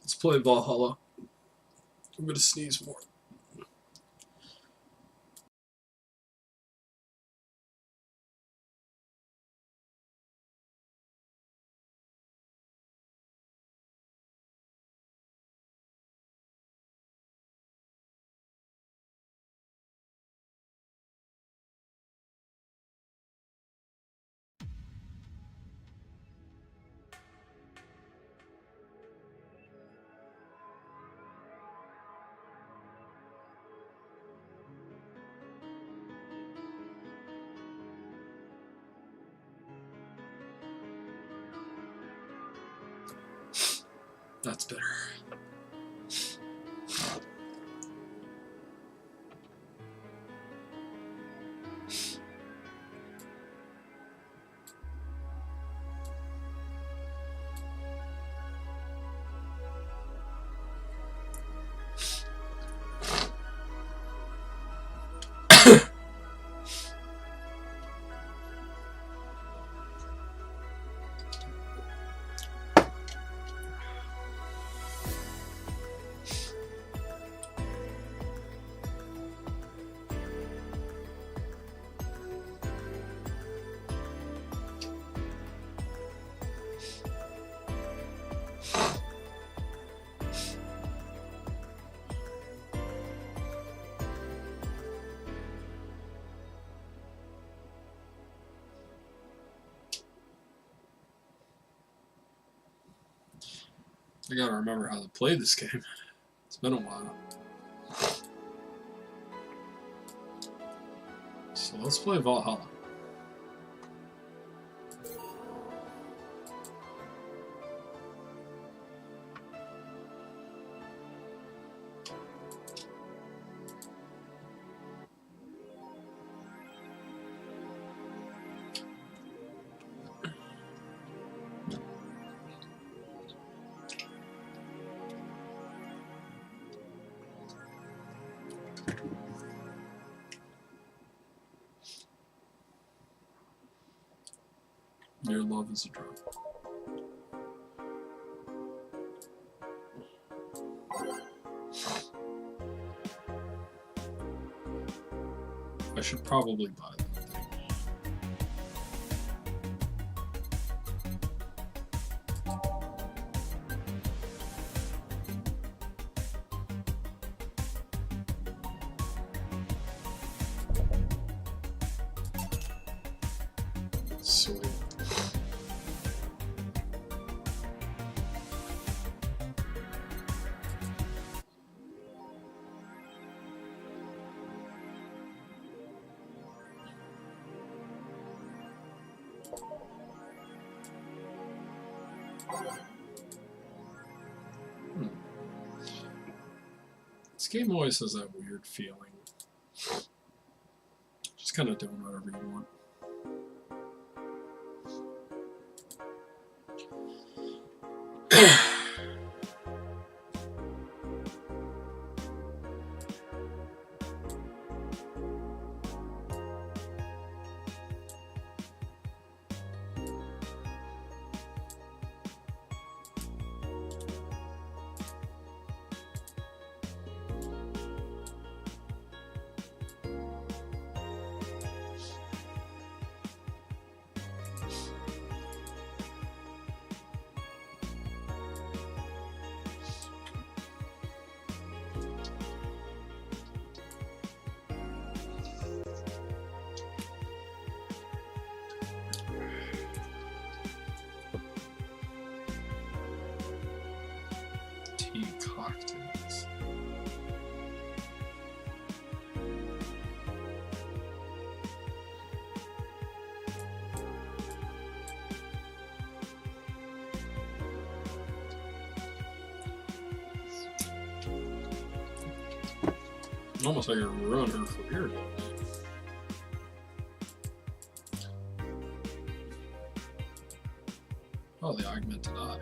Let's play Valhalla. I'm gonna sneeze more. That's better. I gotta remember how to play this game. It's been a while. So let's play Valhalla. Your love is a drug. I should probably buy that thing. Sweet. This game always has that weird feeling. Just kind of doing whatever you want. Cocktails. Almost like I ruined her career. Oh, the augmented eye.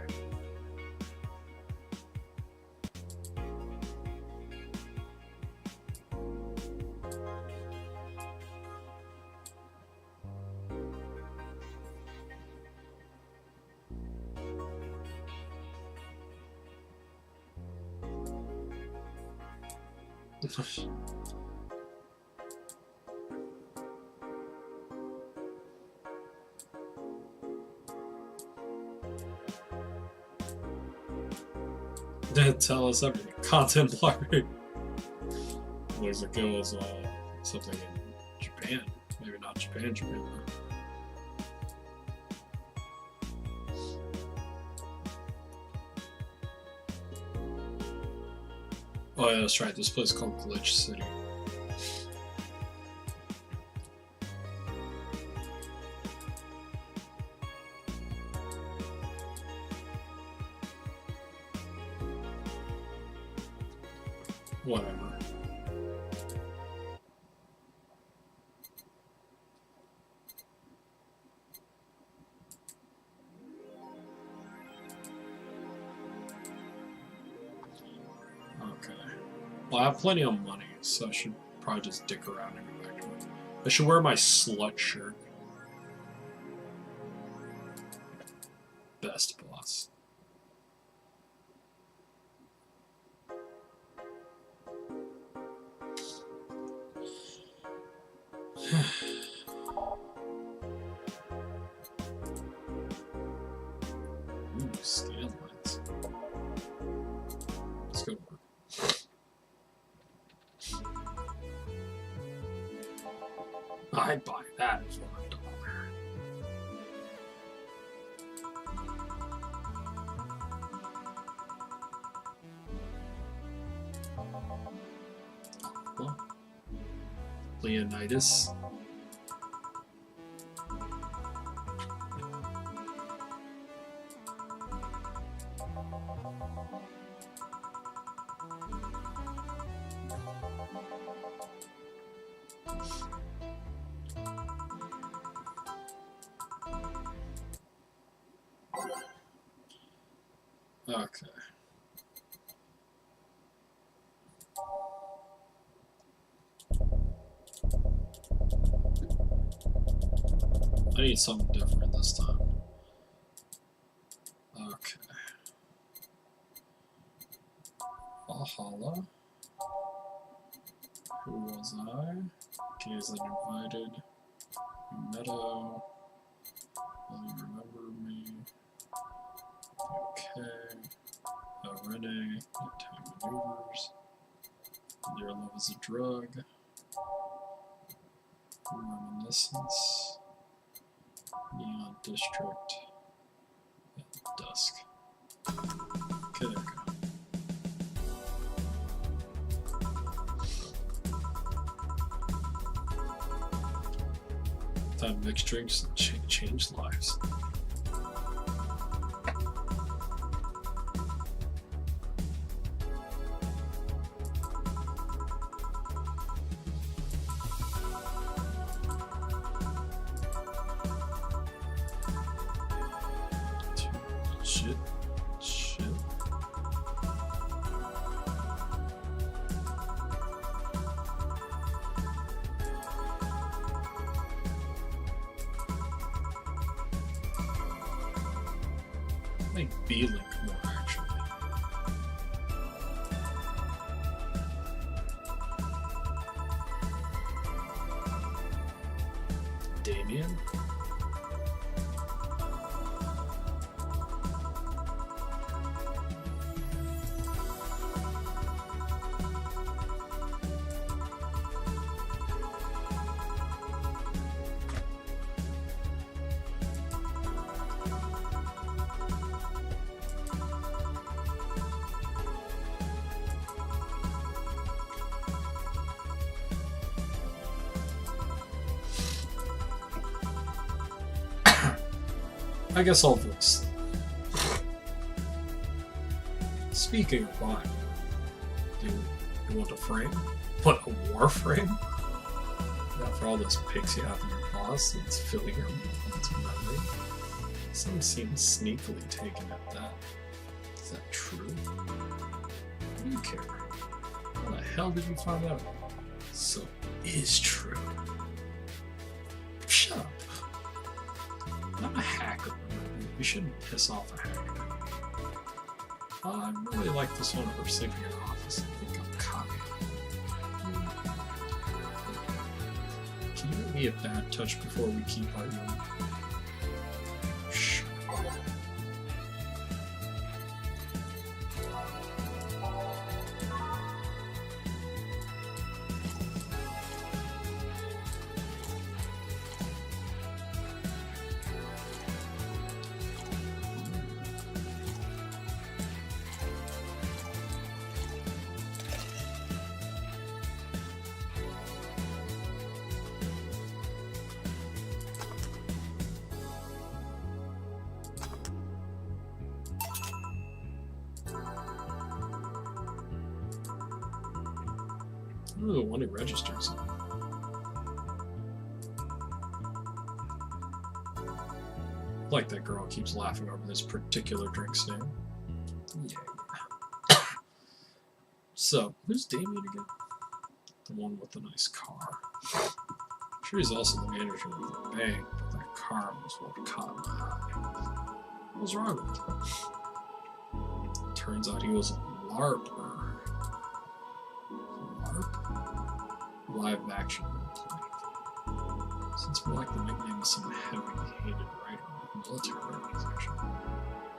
Didn't tell us everything. Content blurry. Looks like it was something in Japan. Maybe not Japan, Japan though. Oh yeah, that's right. This place is called Glitch City. Whatever. Okay. Well, I have plenty of money, so I should probably just dick around and go back to work. I should wear my slut shirt. Best boss. Ooh, scan lines. Let's go to work. I'd buy that for $1. Well, Leonidas. Okay. I need something different this time. Okay. Valhalla. Who was I? Gaze uninvited. Meadow. Will you remember me? Okay. Renee. Time maneuvers. Your love is a drug. Reminiscence. Neon District. At dusk. Okay, there we go. Time mixed drinks and change lives. Shit. Make B-Link more, actually. Damien? I guess I'll voice. Speaking of wine, do you want a frame? What, a war frame? Yeah, for all those pics you have in your boss, it's filling your moments of memory. Some seems sneakily taken at that. Is that true? What do you care? How the hell did you find out? So it is true. Shut up. I'm a hacker. We shouldn't piss off a hacker. I really like this one of her sleeping in her office. I think I'm copying. me a bad touch before we keep arguing. Shh. Ooh, the one who registers. Like that girl keeps laughing over this particular drink's name. Yeah. So, who's Damien again? The one with the nice car. I'm sure he's also the manager of the bank, but that car was what caught my eye. What was wrong with him? Turns out he was a LARPer. Live action roleplay. Since more like the nickname of some heavy-handed writer of a military organization.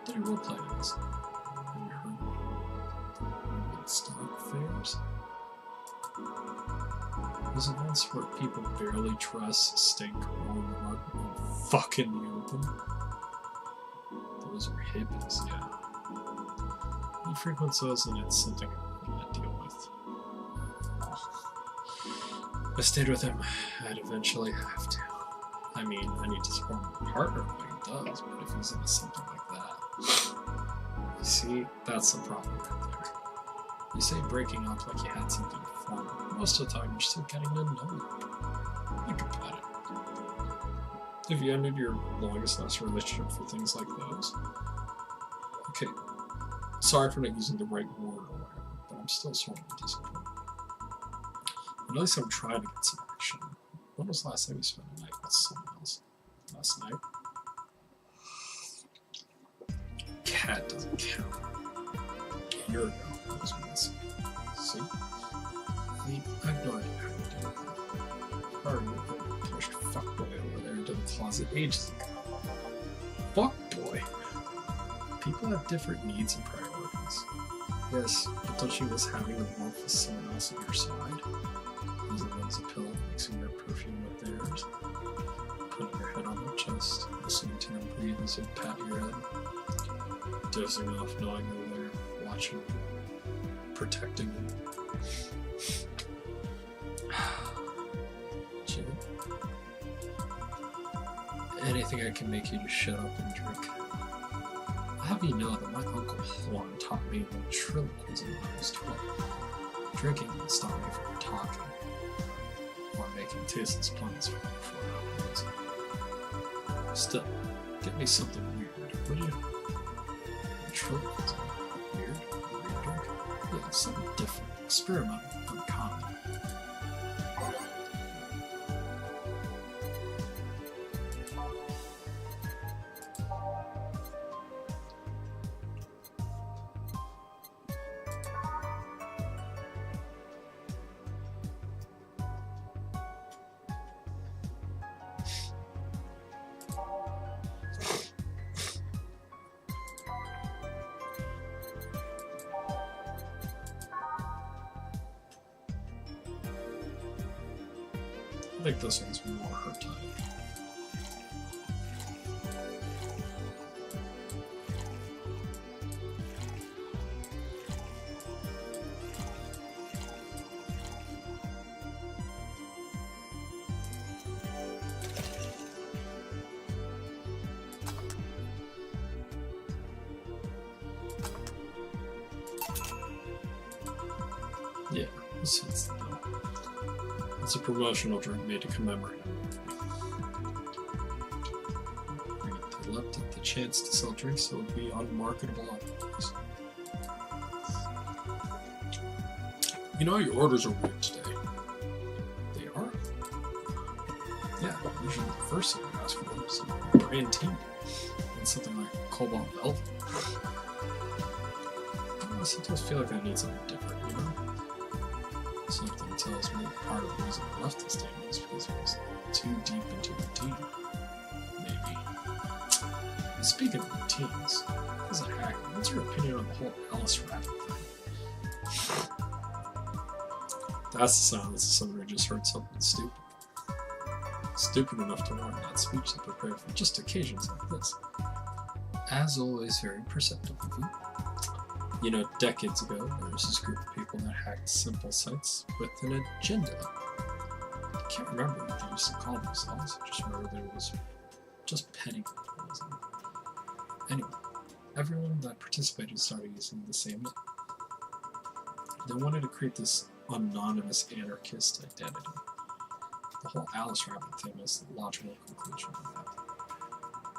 Did he roleplay this? Have you heard of Woodstock fairs? Those events where people barely dress, stink, roll in the mud, and fuck in the open. Those are hippies, yeah. He frequents those and it's something I want to deal with. I stayed with him, I'd eventually have to. I mean, I need to support my partner when he does, but if he's into something like that... You see, that's the problem right there. You say breaking up like you had something to form. Most of the time, you're still getting to know him. Think about it. Have you ended your longest lasting relationship for things like those? Okay, sorry for not using the right word or whatever, but I'm still sort of disappointed. At least I'm trying to get some action. When was the last time you spent a night with someone else? Last night? Cat doesn't count. A year ago, I was missing. See? I mean, I have no idea how to do that. Pardon me, I pushed fuckboy over there into the closet ages ago. Fuckboy? People have different needs and priorities. Yes, but don't you miss having the warmth of someone else at your side? Using them as a pillow, mixing their perfume with theirs, putting your head on their chest, listening to them breathe as they pat your head, dozing off knowing they're there, watching you, protecting you. Jim? Anything I can make you just shut up and drink. I'll have you know that my Uncle Juan taught me ventriloquism when I was 12. Drinking would stop me from talking. Or making tasteless puns for 4 hours. Still, get me something weird, would you? Ventriloquism? Weird? Weird drink? Yeah, something different. Experimental. Uncommon. I think this one's more her type. Yeah, this is it's a promotional drink made to commemorate him. They left it the chance to sell drinks that would be unmarketable otherwise. You know, your orders are weird today. They are? Yeah, usually the first thing you ask for is a brand tea and something like Cobalt Velvet. I sometimes feel like I need something different, you know? Something tells me part of the reason I left this table is because it was too deep into routine. Maybe. And speaking of routines, as a hacker, what's your opinion on the whole Alice Rabbit thing? That's the silence of someone who just heard something stupid. Stupid enough to warrant that speech and prepare for just occasions like this. As always, very perceptive of you. You know, decades ago, there was this group of people that hacked simple sites with an agenda. I can't remember what they used to call themselves, I just remember that it was just petty vandalism. Anyway, everyone that participated started using the same name. They wanted to create this anonymous anarchist identity. The whole Alice Rabbit thing is the logical conclusion of that.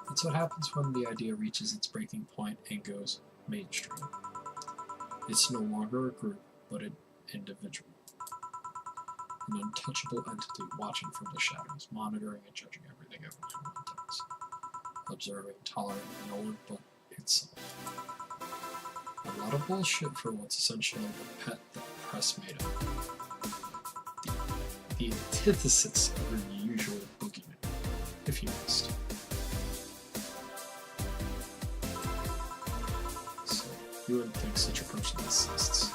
That's what happens when the idea reaches its breaking point and goes mainstream. It's no longer a group, but an individual. An untouchable entity watching from the shadows, monitoring and judging everything everyone does. Observing, tolerating no one but itself. A lot of bullshit for what's essentially the pet that the press made up. The antithesis of your usual boogeyman, if you must. So, you wouldn't think such a person exists.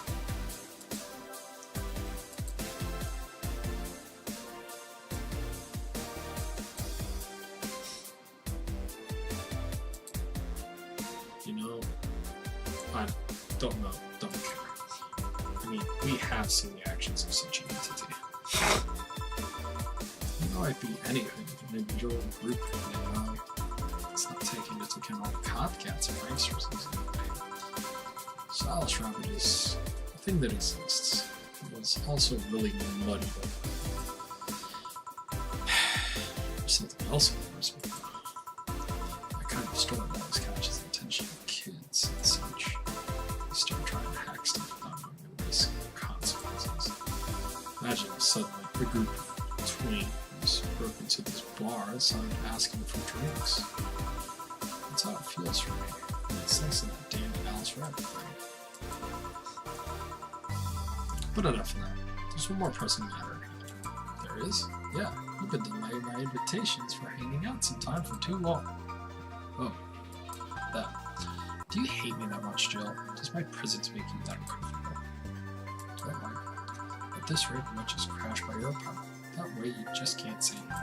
You know, I don't know, don't care. I mean, we have seen the actions of such an entity. It might be anything, an individual group, you know, it's not taking into account all the copycats and pranksters using the name. So Alice Rabbit is a thing that exists. It was also really muddy. There's something else in this one. That kind of story always catches the attention of kids and such. They start trying to hack stuff without knowing the risk or consequences. Imagine if suddenly a group of tweens broke into this bar and started asking for drinks. That's how it feels for me. It's thanks to that damn Alice Rabbit thing. But enough of that. There's one more pressing matter at hand. There is? Yeah, you've been delaying my invitations for hanging out sometime for too long. Oh, that. Do you hate me that much, Jill? Does my presence make you that uncomfortable? Don't worry. At this rate, you might just crash by your apartment. That way you just can't say no.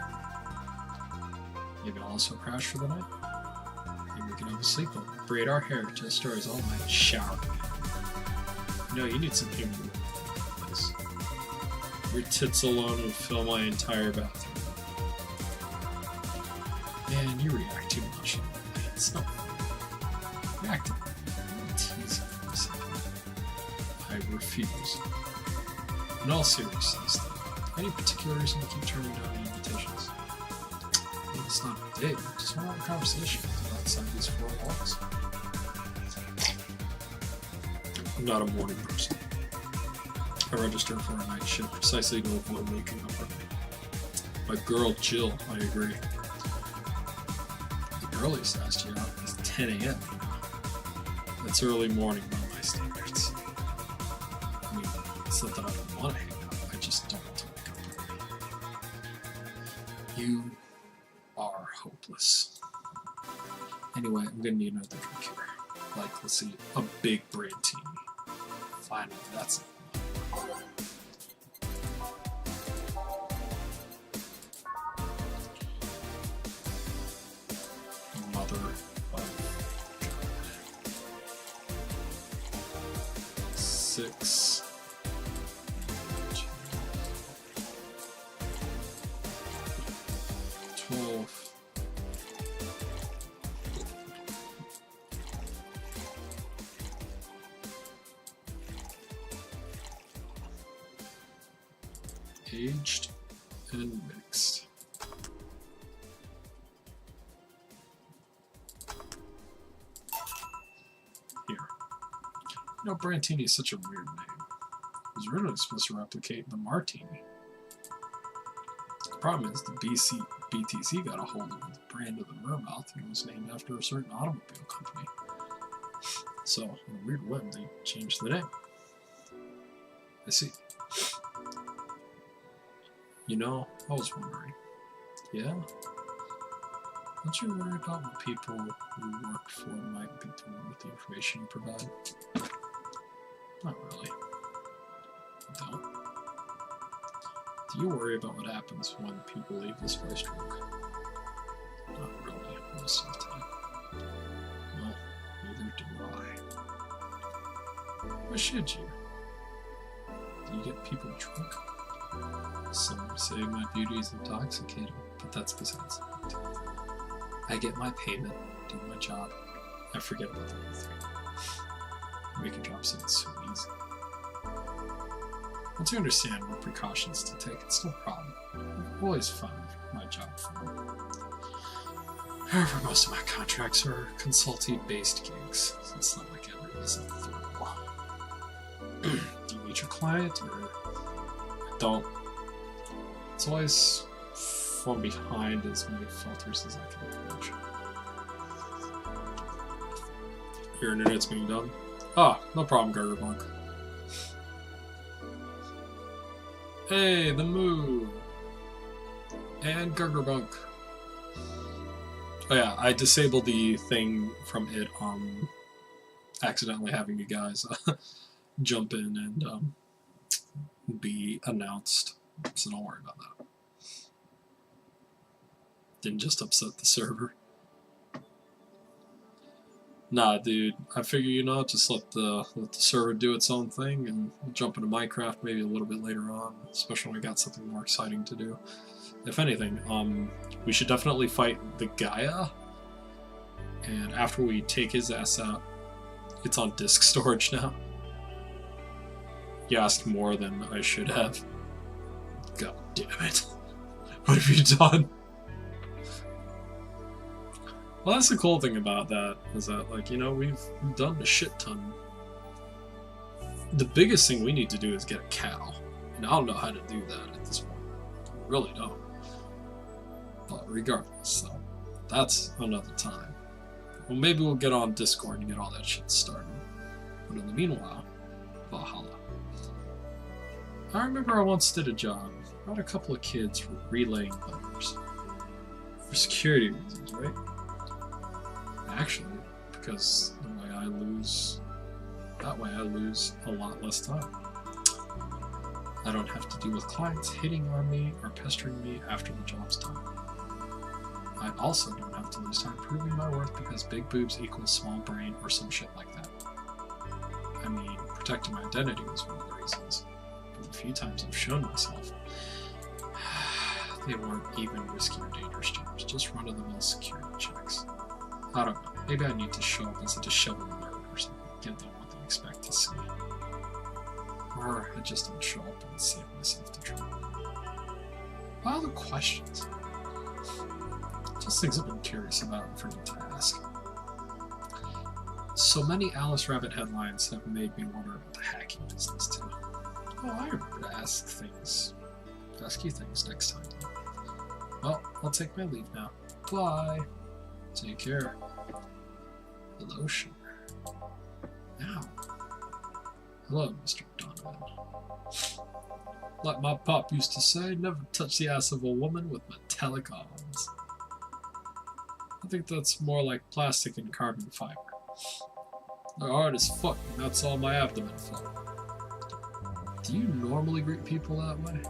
Maybe I'll also crash for the night? Maybe we can have a sleepover, braid our hair, tell stories all night, shower together. You know, you need some humor in this. Your tits alone would fill my entire bathroom. Man, you react too much. It's not funny. React to me. I'm teasing for a second. I refuse. In all seriousness, though, any particular reason to keep turning down the invitations? Maybe it's not a date, I just want to have a conversation outside these four walls. I'm not a morning person. I registered for a night shift precisely to avoid waking up early. My girl Jill, I agree. The earliest I asked you out is 10 a.m. That's early morning by my standards. I mean, it's not that I don't want to hang out, I just don't want to wake up early. You are hopeless. Anyway, I'm gonna need another drink here. Like, let's see, a big brandini. Finally, that's it. Mother of God. 6. 12. 'Aged and mixed. Here. You know, Brantini is such a weird name. It was originally supposed to replicate the Martini. The problem is the BTC got a hold of the brand of the Mermouth and it was named after a certain automobile company. So, in a weird way, they changed the name. I see. You know, I was wondering. Yeah? Don't you worry about what people you work for might be doing with the information you provide? Not really. You don't? Do you worry about what happens when people leave this place drunk? Not really, most of the time. Well, neither do I. Why should you? Do you get people drunk? Some say my beauty is intoxicating, but that's besides the point. I get my payment, do my job, I forget about the other thing. Make a job sound so easy. Once you understand what precautions to take, it's no problem. I've always found my job fun. However, most of my contracts are consulting-based gigs, so it's not like every is a thrill. Do you meet your client, or don't? It's always from behind as many filters as I can approach. Your internet's being done? Ah, no problem, Gargerbunk. Hey, the Moo! And Gargerbunk. Oh yeah, I disabled the thing from it, accidentally having you guys jump in and be announced, so don't worry about that. Didn't just upset the server. Nah, dude, I figure, you know, just let the server do its own thing and jump into Minecraft maybe a little bit later on, especially when we got something more exciting to do. If anything, we should definitely fight the Gaia, and after we take his ass out, it's on disk storage now. You asked more than I should have. God damn it. What have you done? Well, that's the cool thing about that, is that, like, you know, we've done a shit ton. The biggest thing we need to do is get a cow. And I don't know how to do that at this point. I really don't. But regardless, so that's another time. Well, maybe we'll get on Discord and get all that shit started. But in the meanwhile, Valhalla. I remember I once did a job. Brought a couple of kids for relaying letters. For security reasons, right? Actually, because that way I lose a lot less time. I don't have to deal with clients hitting on me or pestering me after the job's done. I also don't have to lose time proving my worth because big boobs equals small brain or some shit like that. I mean, protecting my identity was one of the reasons. But the few times I've shown myself, they weren't even risky or dangerous jobs, just run-of-the-mill security checks. I don't know, maybe I need to show up as a disheveled nerd or something, give them what they expect to see. Or I just don't show up and save myself the trouble. What other questions? Just things I've been curious about and forget to ask. So many Alice Rabbit headlines have made me wonder about the hacking business too. Oh, I remember to ask you things next time. Well, I'll take my leave now. Bye. Take care. Hello, sugar. Now. Hello, Mr. Donovan. Like my pop used to say, never touch the ass of a woman with metallic arms. I think that's more like plastic and carbon fiber. They're hard as fuck, and that's all my abdomen for. Do you normally greet people that way?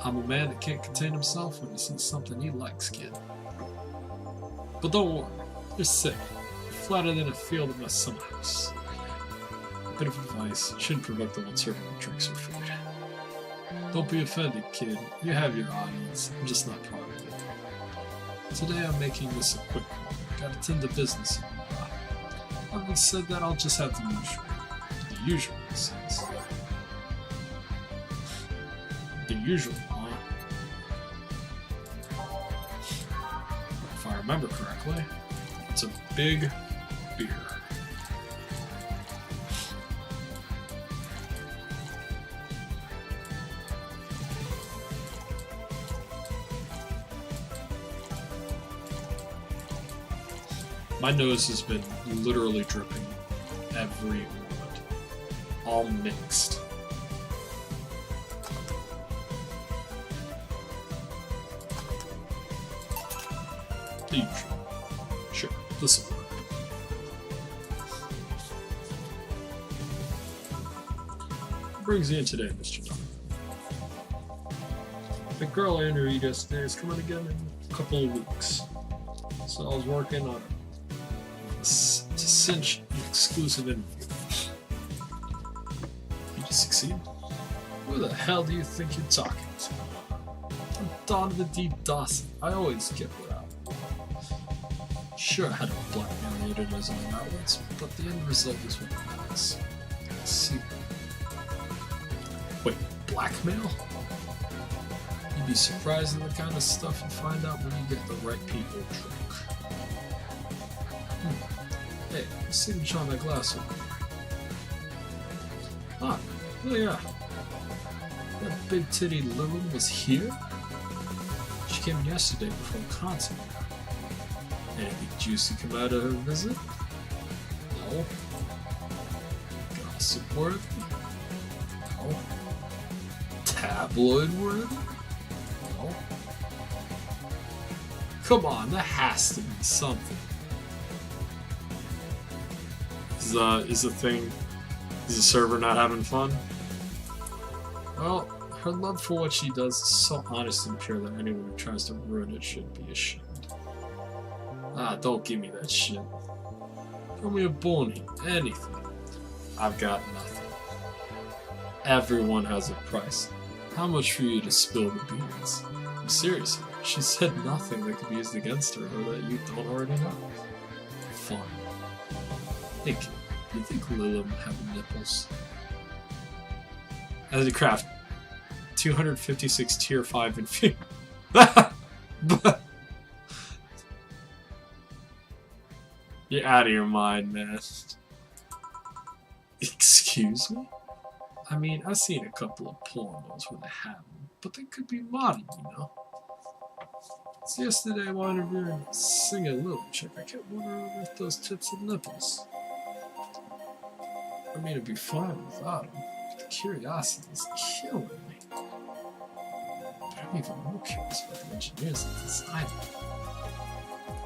I'm a man that can't contain himself when he sees something he likes, kid. But don't worry, you're sick. Flatter than a field in my summer house. A bit of advice, shouldn't provoke the one serving you drinks or food. Don't be offended, kid. You have your audience. I'm just not part of it. Today I'm making this a quick one. Gotta tend to business. Having said that, I'll just have the usual. The usual, he says. The usual, huh? If I remember correctly, it's a big beer. My nose has been literally dripping every moment, all mixed. brings you in today, Mr. Dunn? The girl I interviewed yesterday is coming again in a couple of weeks. So I was working on a cinch exclusive interview. Did you succeed? Who the hell do you think you're talking to? I'm Donovan D. Dawson. I always get what out. Sure, I had a blackmail the editors on outlets, but the end result is what matters. Let's see. Wait, blackmail? You'd be surprised at the kind of stuff you find out when you get the right people drunk. Hey, the signature on that glass over there. Ah, oh yeah. That big-titty Lily was here? She came yesterday before the concert. Anything juicy come out of her visit? No. Gossip worthy? No. Tabloid worthy? No. Come on, there has to be something. Is the server not having fun? Well, her love for what she does is so honest and pure that anyone who tries to ruin it should be ashamed. Ah, don't give me that shit. Throw me a bone here, anything. I've got nothing. Everyone has a price. How much for you to spill the beans? I'm serious here. She said nothing that could be used against her or that you don't already know. Fine. Hey kid, do you think Lila would have nipples? As a craft, 256 tier 5 and but you're out of your mind, man. Excuse me? I mean, I've seen a couple of pornos where they have them, but they could be modern, you know? So yesterday I wanted to hear her sing a little chick. I kept wondering if those tits and nipples. I mean, it'd be fine without them. The curiosity is killing me. But I'm even more curious about the engineers that designed it.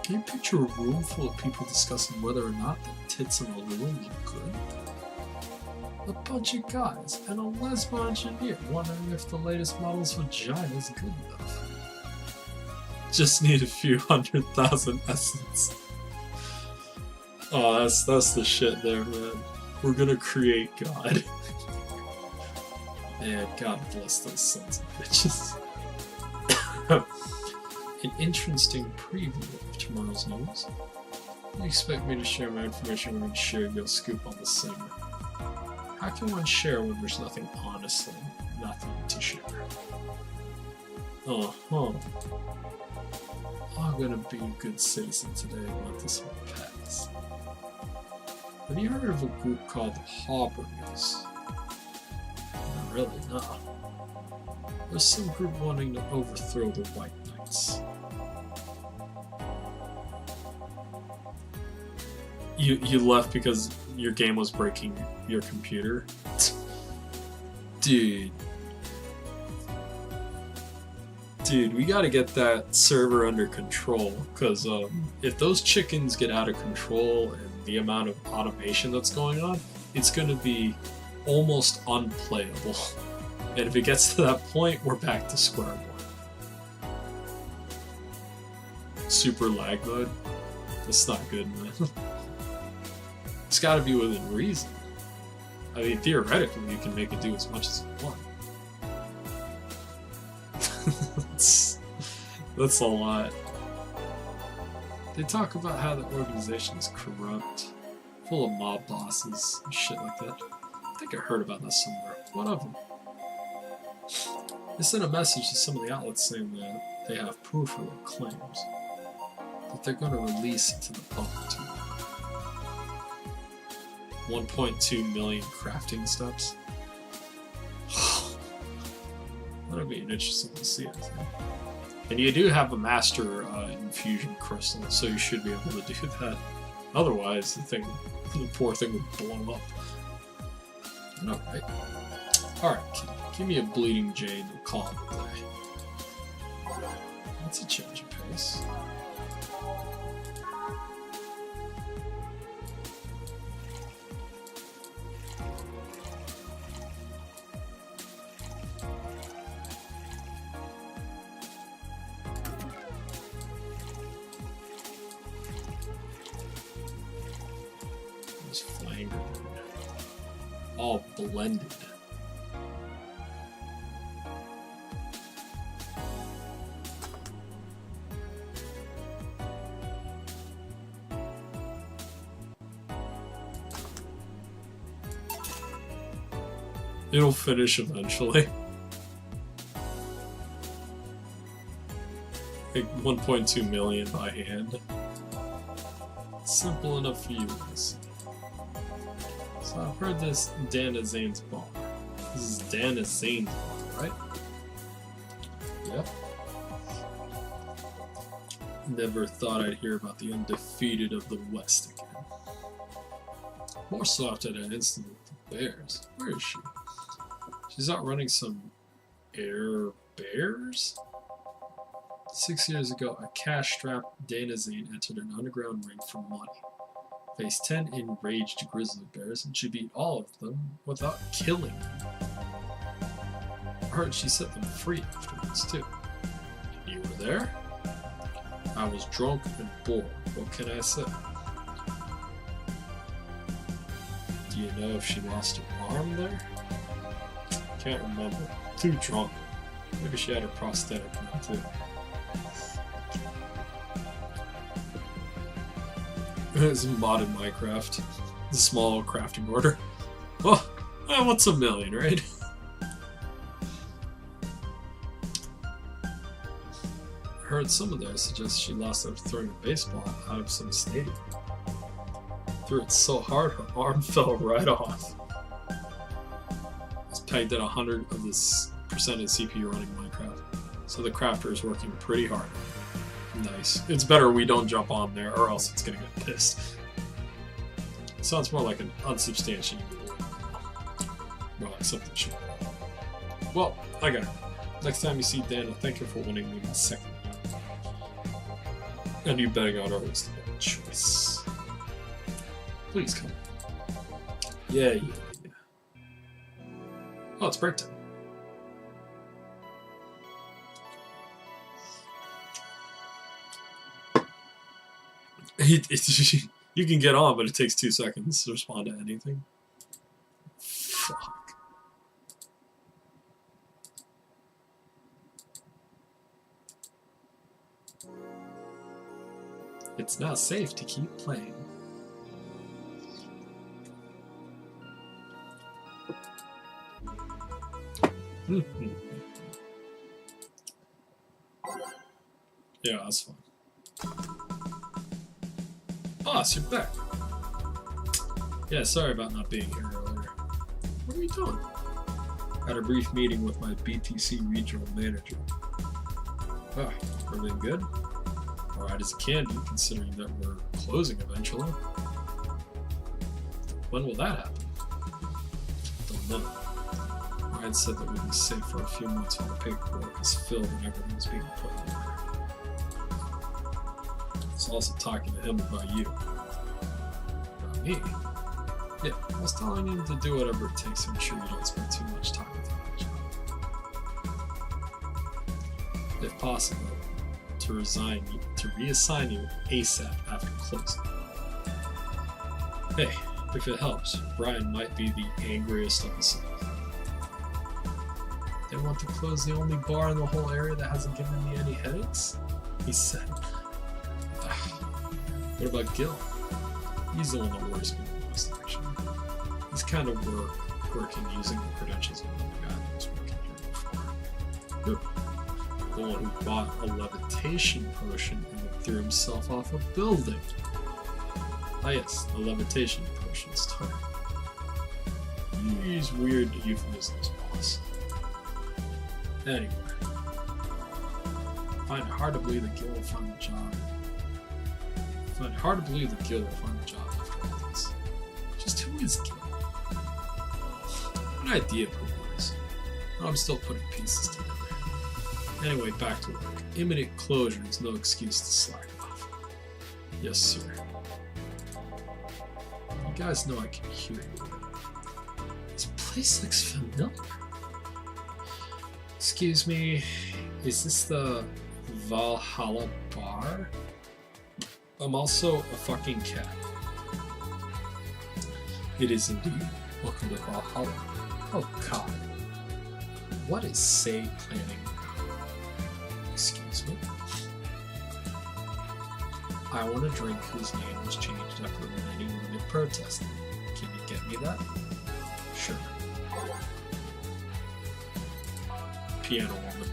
Can you picture a room full of people discussing whether or not the tits in a room look good? A bunch of guys and a lesbian engineer wondering if the latest model's vagina is good enough. Just need a few 100,000 essence. Oh, that's the shit there, man. We're gonna create God. Man, God bless those sons of bitches. An interesting preview of tomorrow's news. You expect me to share my information when you share your scoop on the singer? How can one share when there's nothing honestly, nothing to share? Uh-huh. I'm gonna be a good citizen today and let this one pass. Have you heard of a group called the Harborers? Not really, no. There's some group wanting to overthrow the White Knights. You left because your game was breaking your computer? Dude, we gotta get that server under control, because if those chickens get out of control and the amount of automation that's going on, it's gonna be almost unplayable. And if it gets to that point, we're back to square one. Super lag mode? That's not good, man. It's gotta be within reason. I mean, theoretically, you can make it do as much as you want. That's a lot. They talk about how the organization is corrupt, full of mob bosses, and shit like that. I think I heard about this somewhere. One of them. They sent a message to some of the outlets saying that they have proof of their claims, that they're going to release it to the public too. 1.2 million crafting steps. That'd be interesting to see, I think. And you do have a master infusion crystal, so you should be able to do that. Otherwise, the poor thing would blow up. Alright. Alright, kid. Give me a bleeding jade to call it a day. That's a change of pace. anger mood. All blended. It'll finish eventually. Like 1.2 million by hand. Simple enough for you to see. So I've heard this Dana Zane's bar. This is Dana Zane's bar, right? Yep. Never thought I'd hear about the undefeated of the West again. More so after that incident with the Bears. Where is she? She's out running some air bears? 6 years ago, a cash-strapped Dana Zane entered an underground ring for money. Faced 10 enraged grizzly bears, and she beat all of them without killing them. I heard she set them free afterwards, too. You were there? I was drunk and bored. What can I say? Do you know if she lost her arm there? Can't remember. Too drunk. Maybe she had her prosthetic on too. It's modded Minecraft. The small crafting order. Oh, what's a million, right? I heard some of those suggest she lost after throwing a baseball out of some stadium. Threw it so hard her arm fell right off. It's pegged at 100 of this percent of CPU running Minecraft, so the crafter is working pretty hard. Nice. It's better we don't jump on there, or else it's gonna get pissed. It sounds more like an unsubstantiated more like something she would. Well, I got it. Next time you see Dana, thank her for winning me my second. And you betting on her was the better choice. Please come. Yeah. Oh, it's break time. You can get on, but it takes 2 seconds to respond to anything. Fuck. It's not safe to keep playing. Yeah, that's fine. Boss, you're back. Yeah, sorry about not being here earlier. What are you doing? Had a brief meeting with my BTC regional manager. Ah, everything good? Alright as it can be, considering that we're closing eventually. When will that happen? Don't know. Ryan said that we'd be safe for a few months while the paperwork is filled and everything is being put in order. I was also talking to him about you. About me? Yeah, I was telling him to do whatever it takes to ensure you don't spend too much time with him. If possible, to reassign you ASAP after closing. Hey, if it helps, Brian might be the angriest of us all. They want to close the only bar in the whole area that hasn't given me any headaches? He said. What about Gil? He's the one that worries me the most, actually. He's kind of working using the credentials of another guy that was working here before. The one who bought a levitation potion and then threw himself off a building. Ah yes, the levitation potion's time. Use weird euphemisms, boss. Anyway. I find it hard to believe that Gil will find a job. After all this. Just who is Gil? An idea who he is. I'm still putting pieces together. Anyway, back to work. Imminent closure is no excuse to slack off. Yes, sir. You guys know I can hear you. This place looks familiar. Excuse me, is this the Valhalla bar? I'm also a fucking cat. It is indeed. Welcome to Valhalla. Oh God. What is Say planning? Excuse me? I want a drink whose name was changed after many women protested. Can you get me that? Sure. Piano woman.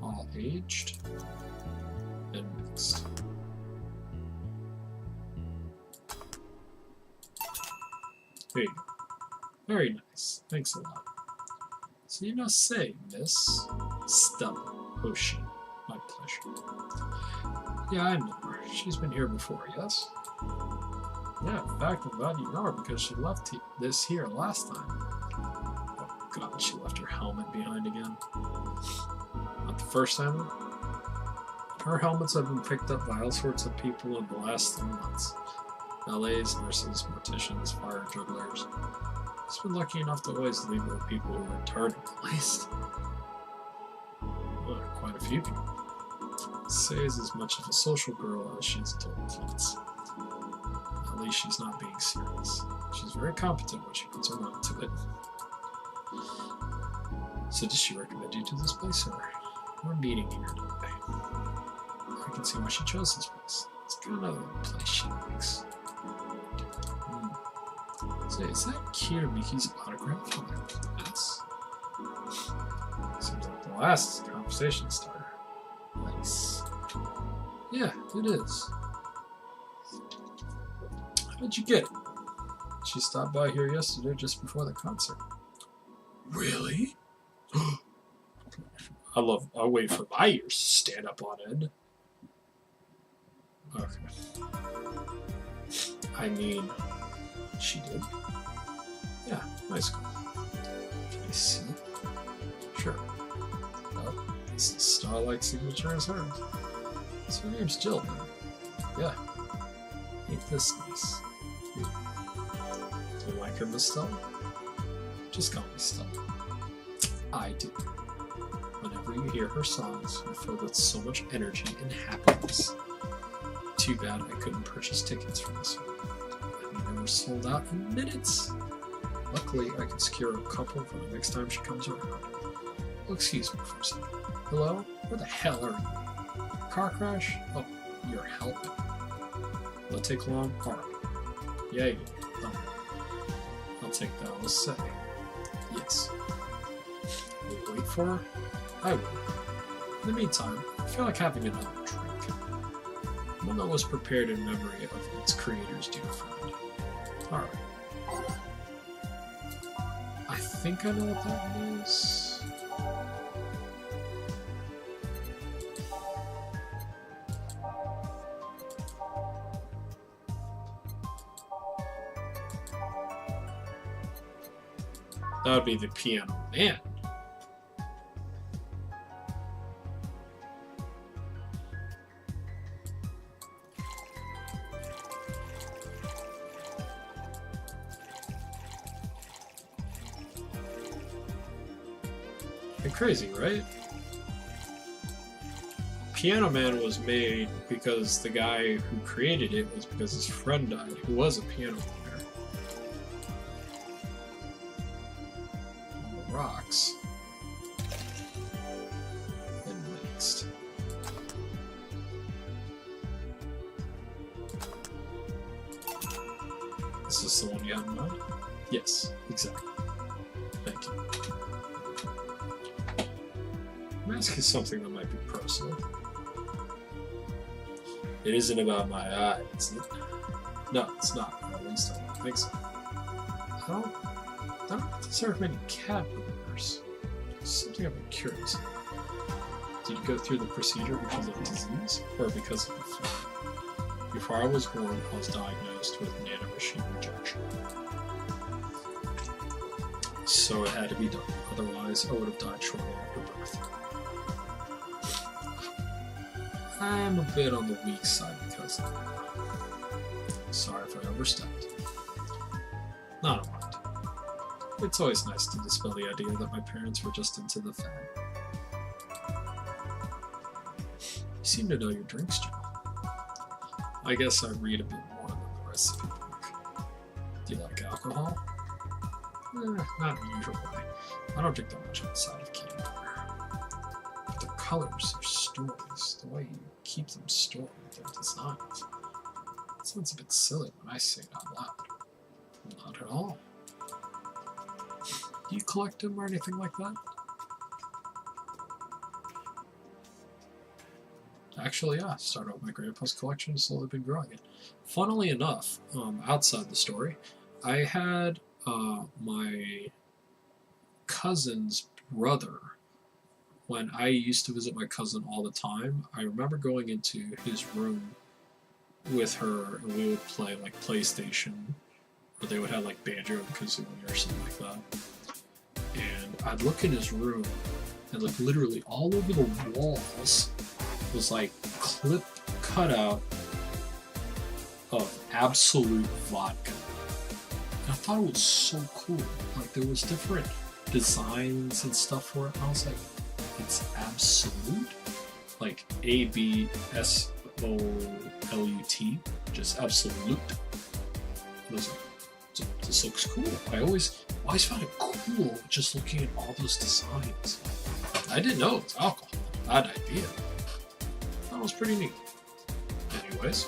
All aged and mixed. There you go. Very nice. Thanks a lot. So you must say, Miss Stella. Oh, she. My pleasure. Yeah, I know her. She's been here before, yes? Yeah, in fact, I'm glad you know her because she left this here last time. Oh God, she left her helmet behind again. Not the first time, though. Her helmets have been picked up by all sorts of people in the last 3 months. Valets, nurses, morticians, fire jugglers. She's been lucky enough to always leave with people who are retarded, at least. Well, quite a few people. Say is as much of a social girl as she's told kids. At least she's not being serious. She's very competent when she puts her mind to it. So does she recommend you to this place, or we're meeting here today? I can see why she chose this place. It's kind of the place she likes. So is that Kira Miki's autograph from my plants? Seems like the last conversation starter. Nice. Yeah, it is. How did you get it? She stopped by here yesterday just before the concert. Really? I'll wait for my ears to stand up on end. Okay. I mean, she did. Yeah, nice girl. Can I see? Sure. Well, this is star-like signature as hers. So her name's Jill, then. Yeah. Ain't this nice? Do you like her, Miss Stella? Just call me Stella. I do. Whenever you hear her songs, you feel with so much energy and happiness. Too bad I couldn't purchase tickets for this one. They were sold out in minutes. Luckily, I can secure a couple for the next time she comes around. Oh, excuse me for a second. Hello? Where the hell are you? Car crash? Oh, you're helping. Will it take long? Alright. Yeah, you do. I'll take that on a say. Yes. Will you wait for her? I will. In the meantime, I feel like having another drink. One that was prepared in memory of its creator's dear friend. Alright. I think I know what that means. That would be the piano man. Crazy, right? Piano Man was made because the guy who created it was because his friend died, who was a piano player. On the rocks. And mixed. Is this the one you have in mind? Yes, exactly. Thank you. I'm asking something that might be personal. It isn't about my eye, is it? No, it's not. Or at least I don't think so. I don't deserve many cat members. Something I've been curious about. Did you go through the procedure because of disease, or because of the flu? Before I was born, I was diagnosed with nanomachine rejection. so it had to be done. Otherwise, I would have died shortly after birth. I'm a bit on the weak side because of that. Sorry if I overstepped. Not a mind. It's always nice to dispel the idea that my parents were just into the fad. You seem to know your drinks, Joe. I guess I read a bit more than the rest of you. Do you like alcohol? Not usually. I don't drink that much outside of candy. But their colors, their stories, the way you keep them stored, their designs. It sounds a bit silly when I say it out loud. Not at all. Do you collect them or anything like that? Actually, yeah. Started out with my grandpa's collection and slowly been growing it. Funnily enough, outside the story, I had my cousin's brother. When I used to visit my cousin all the time, I remember going into his room with her, and we would play like PlayStation, or they would have like Banjo and Kazooie or something like that. And I'd look in his room, and like literally all over the walls was like clip cutout of Absolute vodka. And I thought it was so cool. Like there was different designs and stuff for it. And I was like, it's Absolute? Like ABSOLUT, just Absolute. I was like, this looks cool. I always found it cool just looking at all those designs. I didn't know it was alcohol. Bad idea. That was pretty neat. Anyways,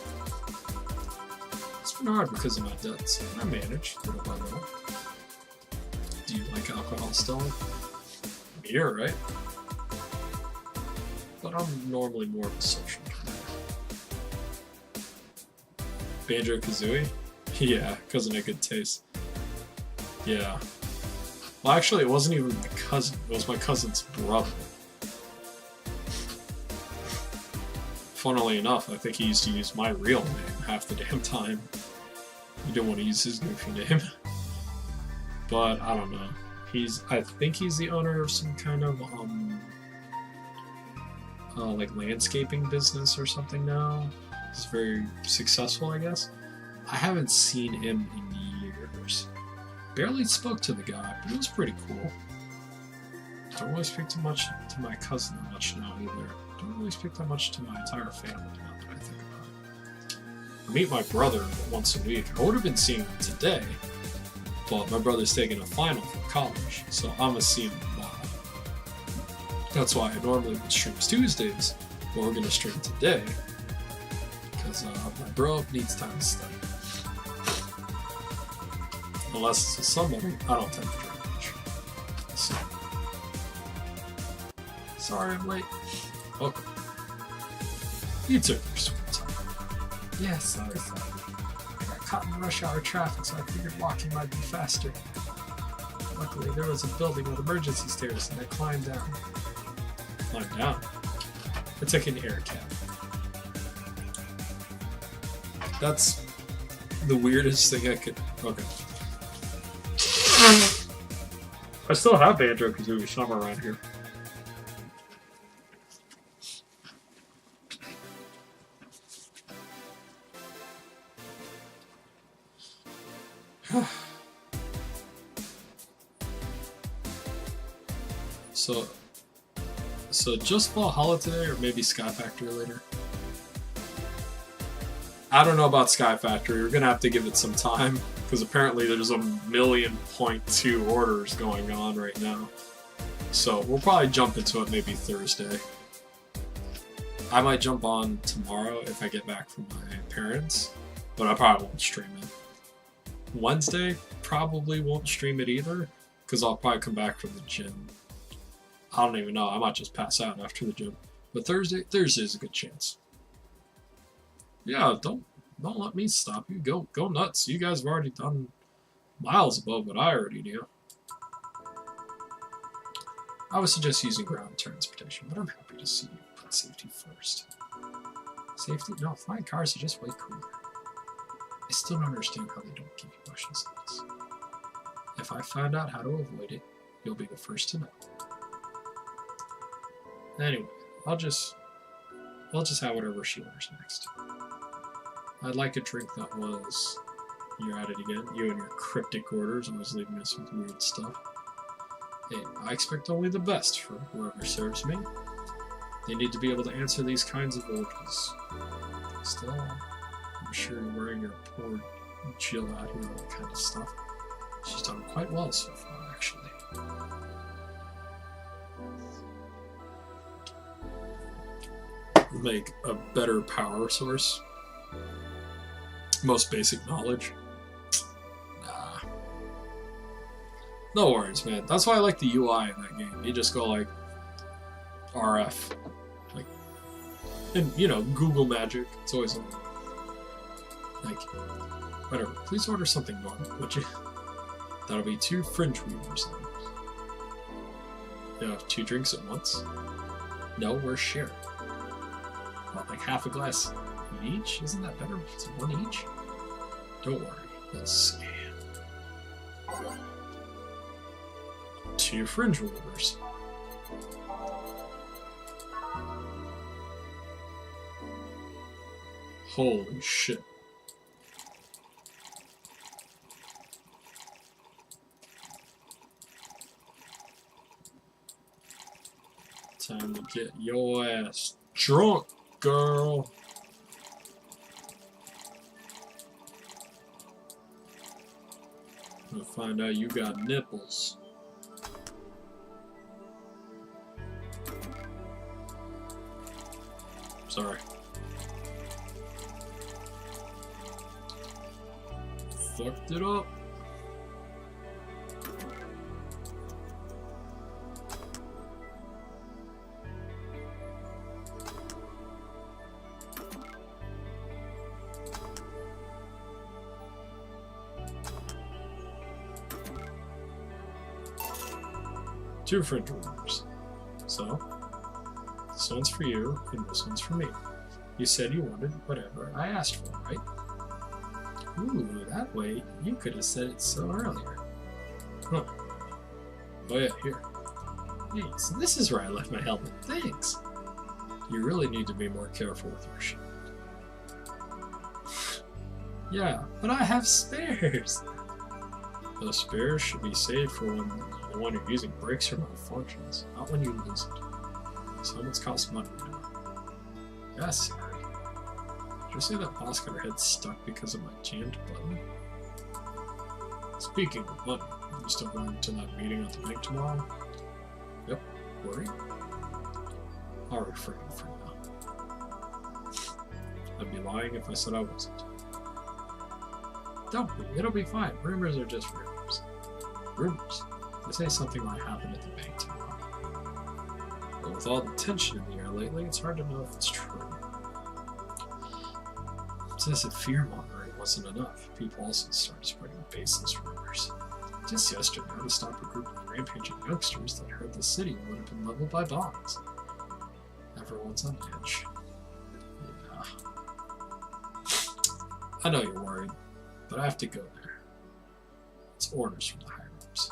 it's been hard because of my debts. I managed little by little. Do you like alcohol still? Beer, right? But I'm normally more of a social drinker. Banjo-Kazooie? Yeah, because of my good taste. Yeah. Well, actually, it wasn't even my cousin. It was my cousin's brother. Funnily enough, I think he used to use my real name half the damn time. He didn't want to use his goofy name. But, I don't know. I think he's the owner of some kind of, like landscaping business or something now. He's very successful, I guess. I haven't seen him in years. Barely spoke to the guy, but it was pretty cool. Don't really speak too much to my cousin that much now either. Don't really speak that much to my entire family now that I think about it. I meet my brother once a week. I would have been seeing him today, but my brother's taking a final for college, so I'm gonna see him tomorrow. That's why I normally would stream Tuesdays, but we're gonna stream today because my bro needs time to study. Unless it's with somebody, I don't tend to drink much. So, sorry I'm late. Welcome. You took your sweet time. Yeah, sorry. I got caught in rush hour traffic, so I figured walking might be faster. Luckily, there was a building with emergency stairs, and I climbed down. Climbed down? I took an air cab. That's the weirdest thing I could... Okay. I still have Banjo-Kazooie somewhere around here. So just Valhalla today, or maybe Sky Factory later? I don't know about Sky Factory. We're gonna have to give it some time, because apparently there's 1.2 million orders going on right now. So we'll probably jump into it maybe Thursday. I might jump on tomorrow if I get back from my parents, but I probably won't stream it. Wednesday, probably won't stream it either, because I'll probably come back from the gym. I don't even know, I might just pass out after the gym. But Thursday's a good chance. Yeah, don't let me stop you. Go nuts. You guys have already done miles above what I already knew. I would suggest using ground transportation, but I'm happy to see you put safety first. Safety? No, flying cars are just way cooler. I still don't understand how they don't give you motion sickness. If I find out how to avoid it, you'll be the first to know. Anyway, I'll just have whatever she orders next. I'd like a drink that was... You're at it again. You and your cryptic orders always leaving us with weird stuff. Hey, I expect only the best from whoever serves me. They need to be able to answer these kinds of orders. Still, I'm sure you're wearing your poor Jill out here and that kind of stuff. She's done quite well so far, actually. Make a better power source. Most basic knowledge. Nah. No worries, man. That's why I like the UI in that game. You just go like RF. Like, and you know, Google Magic. It's always like, whatever. Please order something normal, would you? That'll be 2 fringe weavers. You have 2 drinks at once? No, we're sharing. About like half a glass each? Isn't that better if it's 1 each? Don't worry, let's scan. 2 fringe weavers. Holy shit. Time to get your ass drunk, girl. I'm gonna find out you got nipples. Sorry. Fucked it up. Two fringe weavers. So, this one's for you, and this one's for me. You said you wanted whatever I asked for, right? Ooh, that way you could have said it so earlier. Huh. Oh yeah, here. Hey, so this is where I left my helmet. Thanks. You really need to be more careful with your shit. Yeah, but I have spares. Those spares should be saved for when the one you're using breaks or malfunctions, not when you lose it. Some helmets cost money, you know. Yes, sorry. Did you say that boss got her head stuck because of my jammed button? Speaking of money, are you still going to that meeting at the bank tomorrow? Yep, worry? I'll refrain from now. I'd be lying if I said I wasn't. Don't be, it'll be fine. Rumors are just rumors. Rumors? They say something might happen at the bank tomorrow. But with all the tension in the air lately, it's hard to know if it's true. It's as if fear-mongering wasn't enough. People also started spreading baseless rumors. Just yesterday, I stopped a group of rampaging youngsters that heard the city would have been leveled by bombs. Everyone's on edge. Yeah. I know you're worried, but I have to go there. It's orders from the higher ups.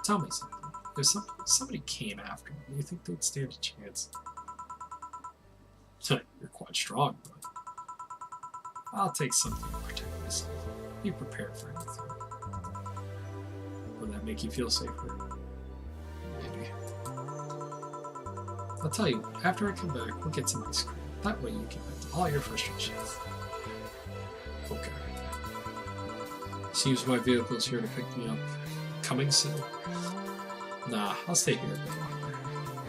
Tell me something. If somebody came after me, do you think they'd stand a chance? You're quite strong, but I'll take something to protect myself. Be prepared for anything. Will that make you feel safer? Maybe. I'll tell you, after I come back, we'll get some ice cream. That way you can vent all your frustrations. Okay. Seems my vehicle's here to pick me up. Coming soon? Nah, I'll stay here a bit longer.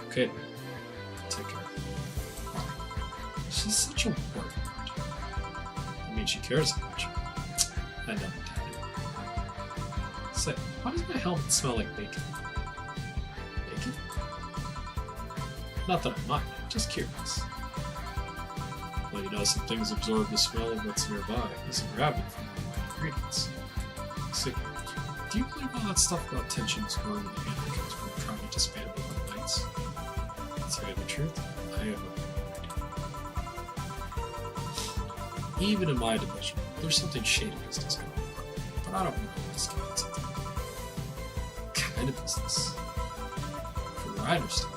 Okay, take care. She's such a worry. I mean, she cares so much. I never doubt it. Say, why does my helmet smell like bacon? Bacon? Not that I mind, just curious. Well, you know, some things absorb the smell of what's nearby, using gravity from the ingredients. See, do you believe all that stuff about tension is growing in the handlers when we're trying to disband the one nights? To tell you the truth, I have no idea. Even in my division, there's something shady business going on, but I don't know what this gets into. in a business. From what I understand,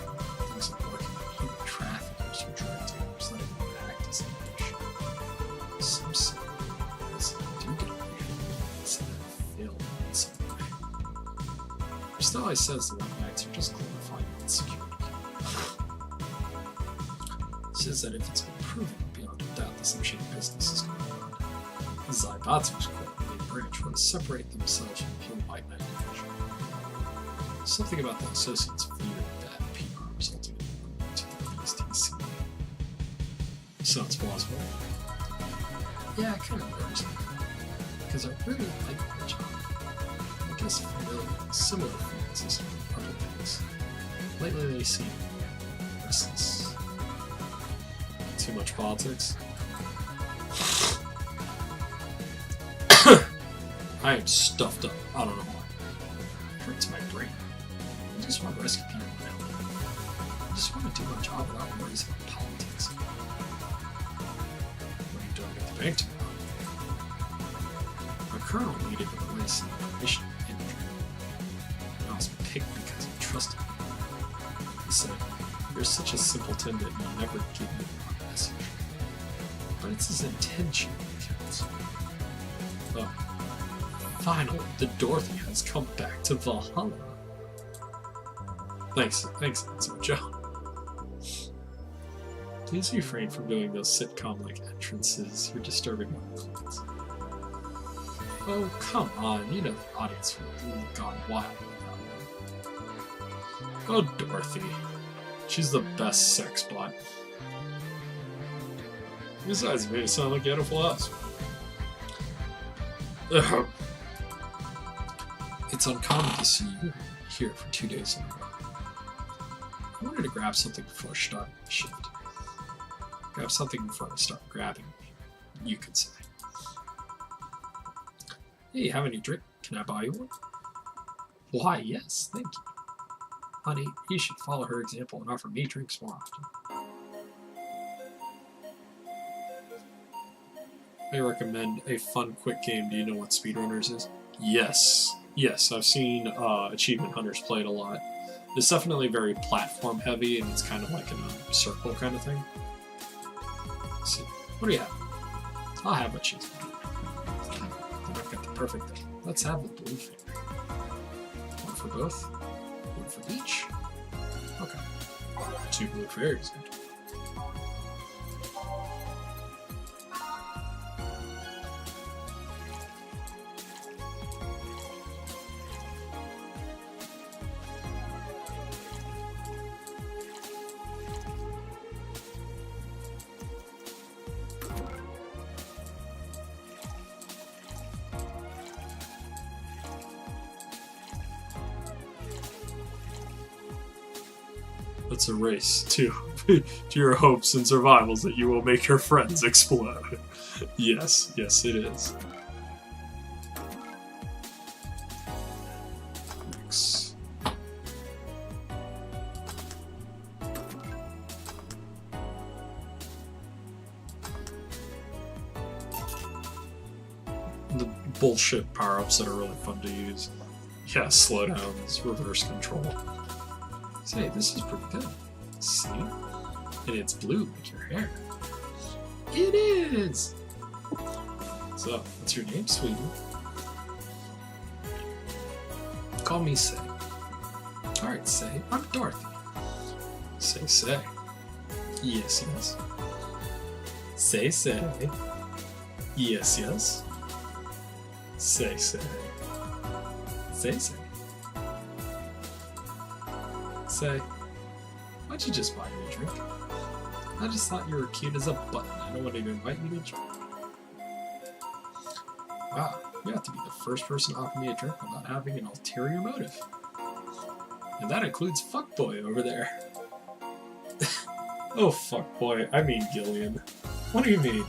things like working with human traffickers or drug dealers not even act as English. Some say this do get away from it's failed in some way. Still, I says the one nights are just glorifying insecurity. Says that if it's been proven beyond a doubt that some shady business is going on, the Zaibatsu's main branch want to separate themselves from the whole white knight division. Something about the associates' fear of bad PR resulting in a move to the PSTC. Sounds plausible. Yeah, it kind of worries me. Because I really like my job. I guess I'm familiar with similar feelings as other things. Lately they seem restless. Too much politics. I am stuffed up. I don't know why. It hurts my brain. I just want to rescue people now. I just want to do my job without worries about politics. What are you doing at the bank tomorrow? My colonel needed a place in the mission industry. I was picked because he trusted me. He said, "You're such a simpleton that you never give me a message." But it's his intention that counts. Oh. Finally, the Dorothy has come back to Valhalla. Thanks, Joe. Please refrain from doing those sitcom-like entrances. You're disturbing my clients. Oh, come on. You know the audience will have gone wild without me. Oh, Dorothy. She's the best sex bot. Besides, it made it sound like you had a flask. It's uncommon to see you here for 2 days in a row. I wanted to grab something before starting the shift. Grab something before I start grabbing me, you could say. Hey, have any drink? Can I buy you one? Why, yes, thank you. Honey, you should follow her example and offer me drinks more often. I recommend a fun, quick game. Do you know what Speedrunners is? Yes. Yes, I've seen Achievement Hunters play it a lot. It's definitely very platform heavy, and it's kind of like in a circle kind of thing. Let's see. What do you have? I'll have what she's got. I've got the perfect thing. Let's have the blue fairy. One for both? One for each? Okay. 2 blue fairies. It's a race to your hopes and survivals that you will make your friends explode. Yes, yes it is. Next. The bullshit power-ups that are really fun to use. Yeah, slowdowns, reverse control. Say, this is pretty good. See? And it's blue like your hair. It is! So, what's your name, sweetie? Call me Say. Alright, Say. I'm Dorothy. Say. Yes, yes. Say. Yes, yes. Say. Say. Say, why'd you just buy me a drink? I just thought you were cute as a button. I don't want to invite you to drink. Wow, you have to be the first person to offer me a drink without having an ulterior motive. And that includes fuckboy over there. Oh, fuckboy, I mean Gillian. What do you mean?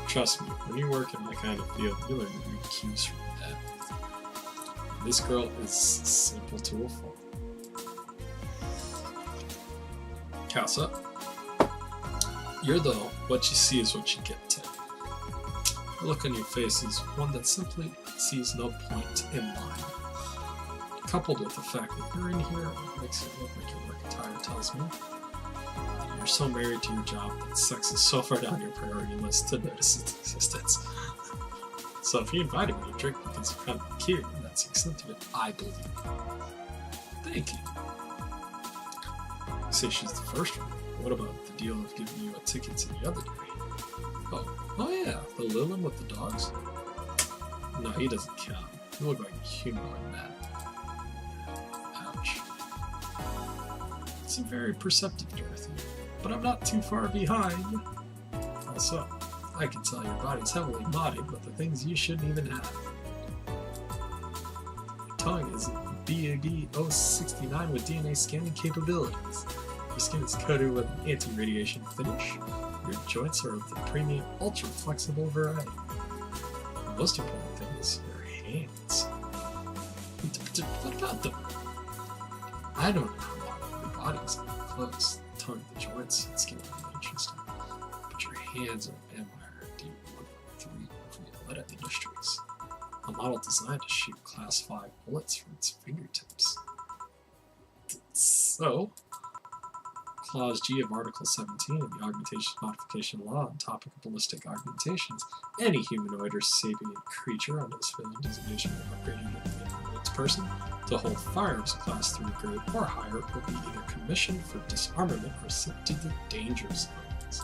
Trust me, when you work in my kind of field, you learn to read cues from that. This girl is simple to a fault. House up. You're the what you see is what you get to. The look on your face is one that simply sees no point in lying. coupled with the fact that you're in here, it makes it look like your work attire tells me you're so married to your job that sex is so far down your priority list to notice its existence. So if you invited me to drink because you found me cute, that's the extent of it, I believe. Thank you. You say she's the first one. What about the deal of giving you a ticket to the other day? Oh yeah, the Lilin with the dogs? No, he doesn't count. You look like a humanoid man. Ouch. It's very perceptive, Dorothy. But I'm not too far behind. Also, I can tell your body's heavily modded with the things you shouldn't even have. Your tongue is BAB-069 with DNA scanning capabilities. Your skin is coated with an anti-radiation finish. Your joints are of the premium ultra-flexible variety. The most important thing is your hands. What about them? I don't know how long your body is close. The tongue, the joints, and skin are interesting. But your hands are MIRD-1.3 for Violetta Industries. A model designed to shoot Class 5 bullets from its fingertips. So, Clause G of Article 17 of the Augmentation Modification Law on topic of ballistic augmentations, any humanoid or sapient creature under this filling designation or upgrading its person to hold firearms Class 3 grade or higher will be either commissioned for disarmament or sent to the danger zones.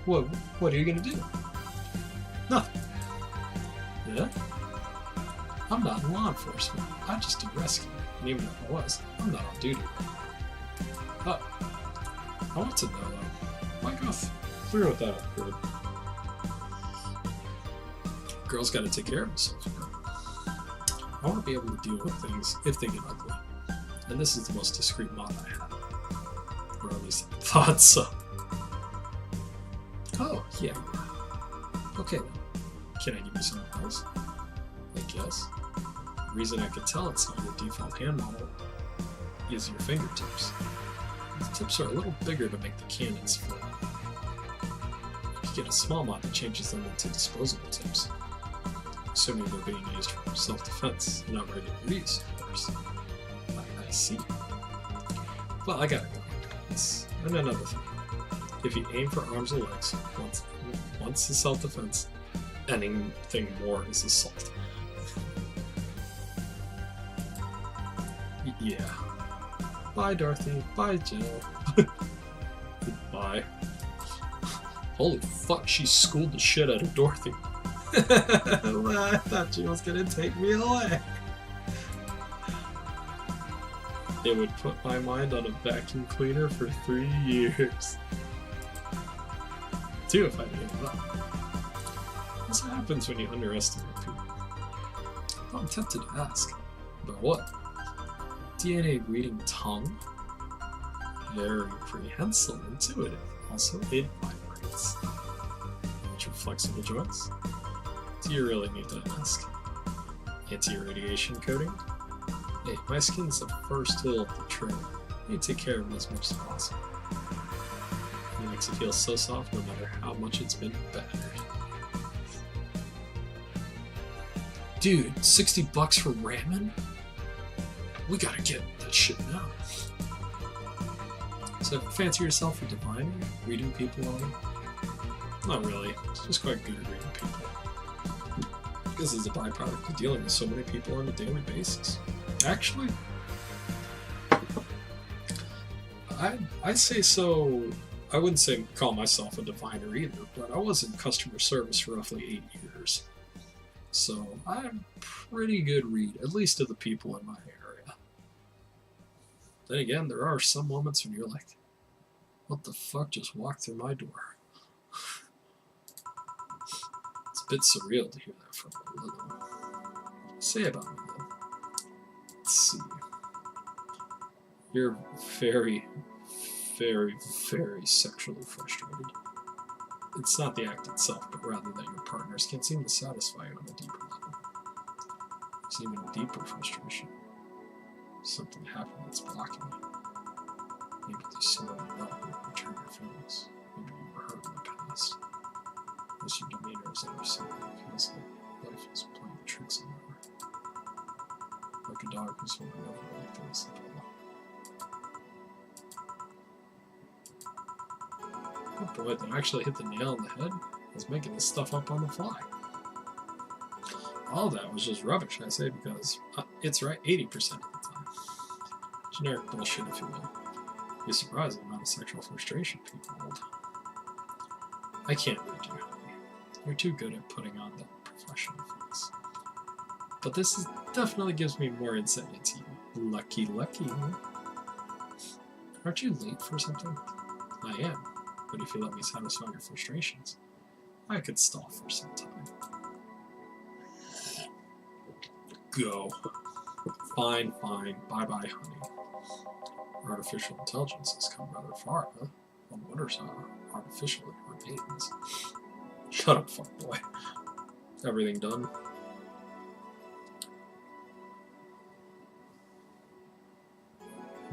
What are you going to do? Nothing. Yeah? I'm not in law enforcement. I just do rescue. And even if I was, I'm not on duty. Oh, I want to know, why go through with that upgrade? Girls gotta take care of themselves. I want to be able to deal with things if they get ugly. And this is the most discreet mod I have. Or at least I thought so. Oh, yeah. Okay then. Can I give you some advice? I guess. The reason I could tell it's not your default hand model is your fingertips. The tips are a little bigger to make the cannons flip. You get a small mod that changes them into disposable tips. Assuming they're being used for self-defense, not ready for use, of course. I see. Well, I gotta go. And another thing. If you aim for arms or legs, once is self-defense, anything more is assault. Yeah. Bye, Dorothy. Bye, Jill. Goodbye. Holy fuck, she schooled the shit out of Dorothy. I thought she was gonna take me away. It would put my mind on a vacuum cleaner for 3 years. 2 if I made it up. This happens when you underestimate people. I'm tempted to ask. About what? DNA reading tongue? Very prehensile, intuitive. Also, it vibrates. Ultra flexible joints? Do you really need to ask? Anti-radiation coating? Hey, my skin's the first tool of the trade. I need to take care of it as much as possible. It makes it feel so soft no matter how much it's been battered. Dude, $60 for ramen? We gotta get that shit now. So, fancy yourself a diviner? Reading people on? Not really. It's just quite good at reading people. This is a byproduct of dealing with so many people on a daily basis. Actually, I'd say so. I wouldn't say call myself a diviner either, but I was in customer service for roughly 8 years. So I'm pretty good read, at least to the people in my area. Then again, there are some moments when you're like, what the fuck just walked through my door? It's a bit surreal to hear that from a little. Say about me though. Let's see. You're very, very, very sexually frustrated. It's not the act itself, but rather that your partners can't seem to satisfy you on a deeper level. There's even a deeper frustration. Something happened that's blocking you. Maybe there's someone you love who will return your feelings. Maybe you were hurt in the past. As your demeanor is ever so, it feels like life is playing tricks on you. like a dog who's sort of never like this. Oh boy, did I actually hit the nail on the head? I was making this stuff up on the fly. All that was just rubbish, I say, because it's right 80% of the time. Generic bullshit, if you will. You're surprised at the amount of sexual frustration people hold. I can't read you, honey. You're too good at putting on the professional face. But this definitely gives me more insight into you. Lucky, lucky. Aren't you late for something? I am. But if you let me satisfy your frustrations, I could stall for some time. Go. Fine, fine. Bye-bye, honey. Artificial intelligence has come rather far, huh? One wonders how artificial it remains. Shut up, fuckboy. Everything done?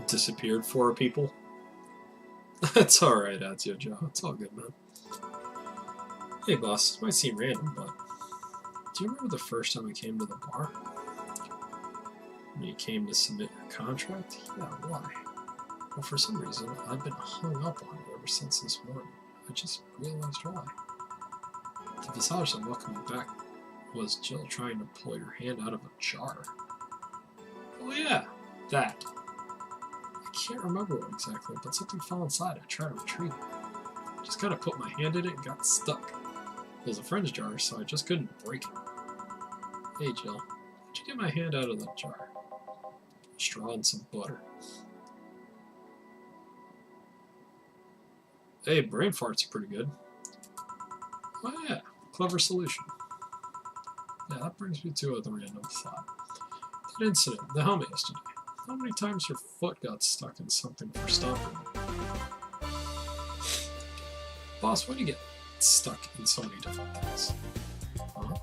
Disappeared for people? That's alright, Azio Joe. It's all good, man. Hey, boss. This might seem random, but do you remember the first time I came to the bar? When you came to submit your contract? Yeah, why? Well, for some reason, I've been hung up on it ever since this morning. I just realized why. The visage that welcomed me back was Jill trying to pull your hand out of a jar. Oh yeah, that. I can't remember what exactly, but something fell inside. I tried to retrieve it. Just kind of put my hand in it and got stuck. It was a friend's jar, so I just couldn't break it. Hey Jill, how'd you get my hand out of that jar? A straw and some butter. Hey, brain farts are pretty good. Oh yeah, clever solution. Yeah, that brings me to the random thought. That incident, the helmet yesterday. How many times your foot got stuck in something for stomping? Boss, why do you get stuck in so many different things? Huh?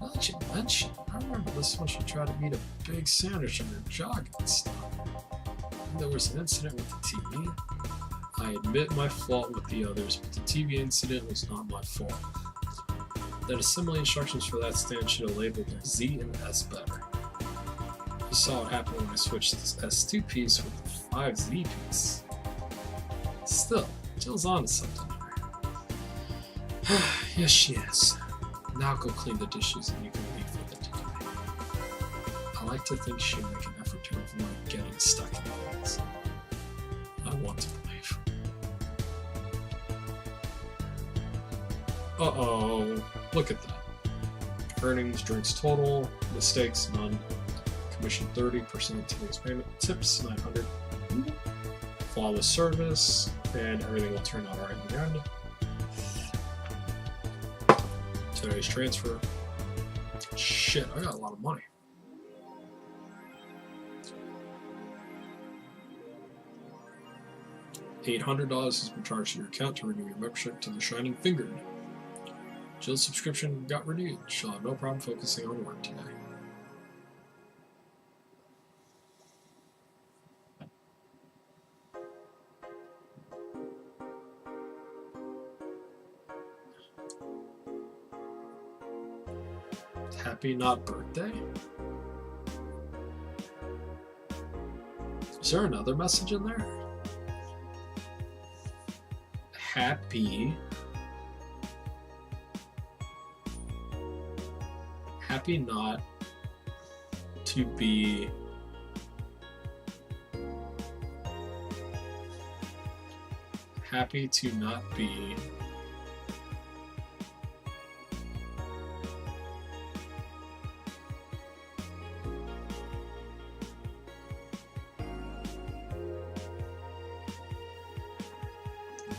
Now that you mention it, I remember this once you tried to eat a big sandwich and your jaw got stuck. And there was an incident with the TV. I admit my fault with the others, but the TV incident was not my fault. The assembly instructions for that stand should have labeled the Z and S better. You saw what happened when I switched this S2 piece with the 5Z piece. Still, Jill's on to something here. Yes, she is. Now go clean the dishes and you can leave for the day. I like to think she'll make an effort to avoid getting stuck in things. I want to believe. Uh-oh, look at that. Earnings, drinks total, mistakes, none. Commission 30%, today's payment, tips 900. Flawless service, and everything will turn out alright in the end. Today's transfer. Shit, I got a lot of money. $800 has been charged to your account to renew your membership to the Shining Fingered. Jill's subscription got renewed. She'll have no problem focusing on work today. Happy not birthday? Is there another message in there? Happy not to be happy to not be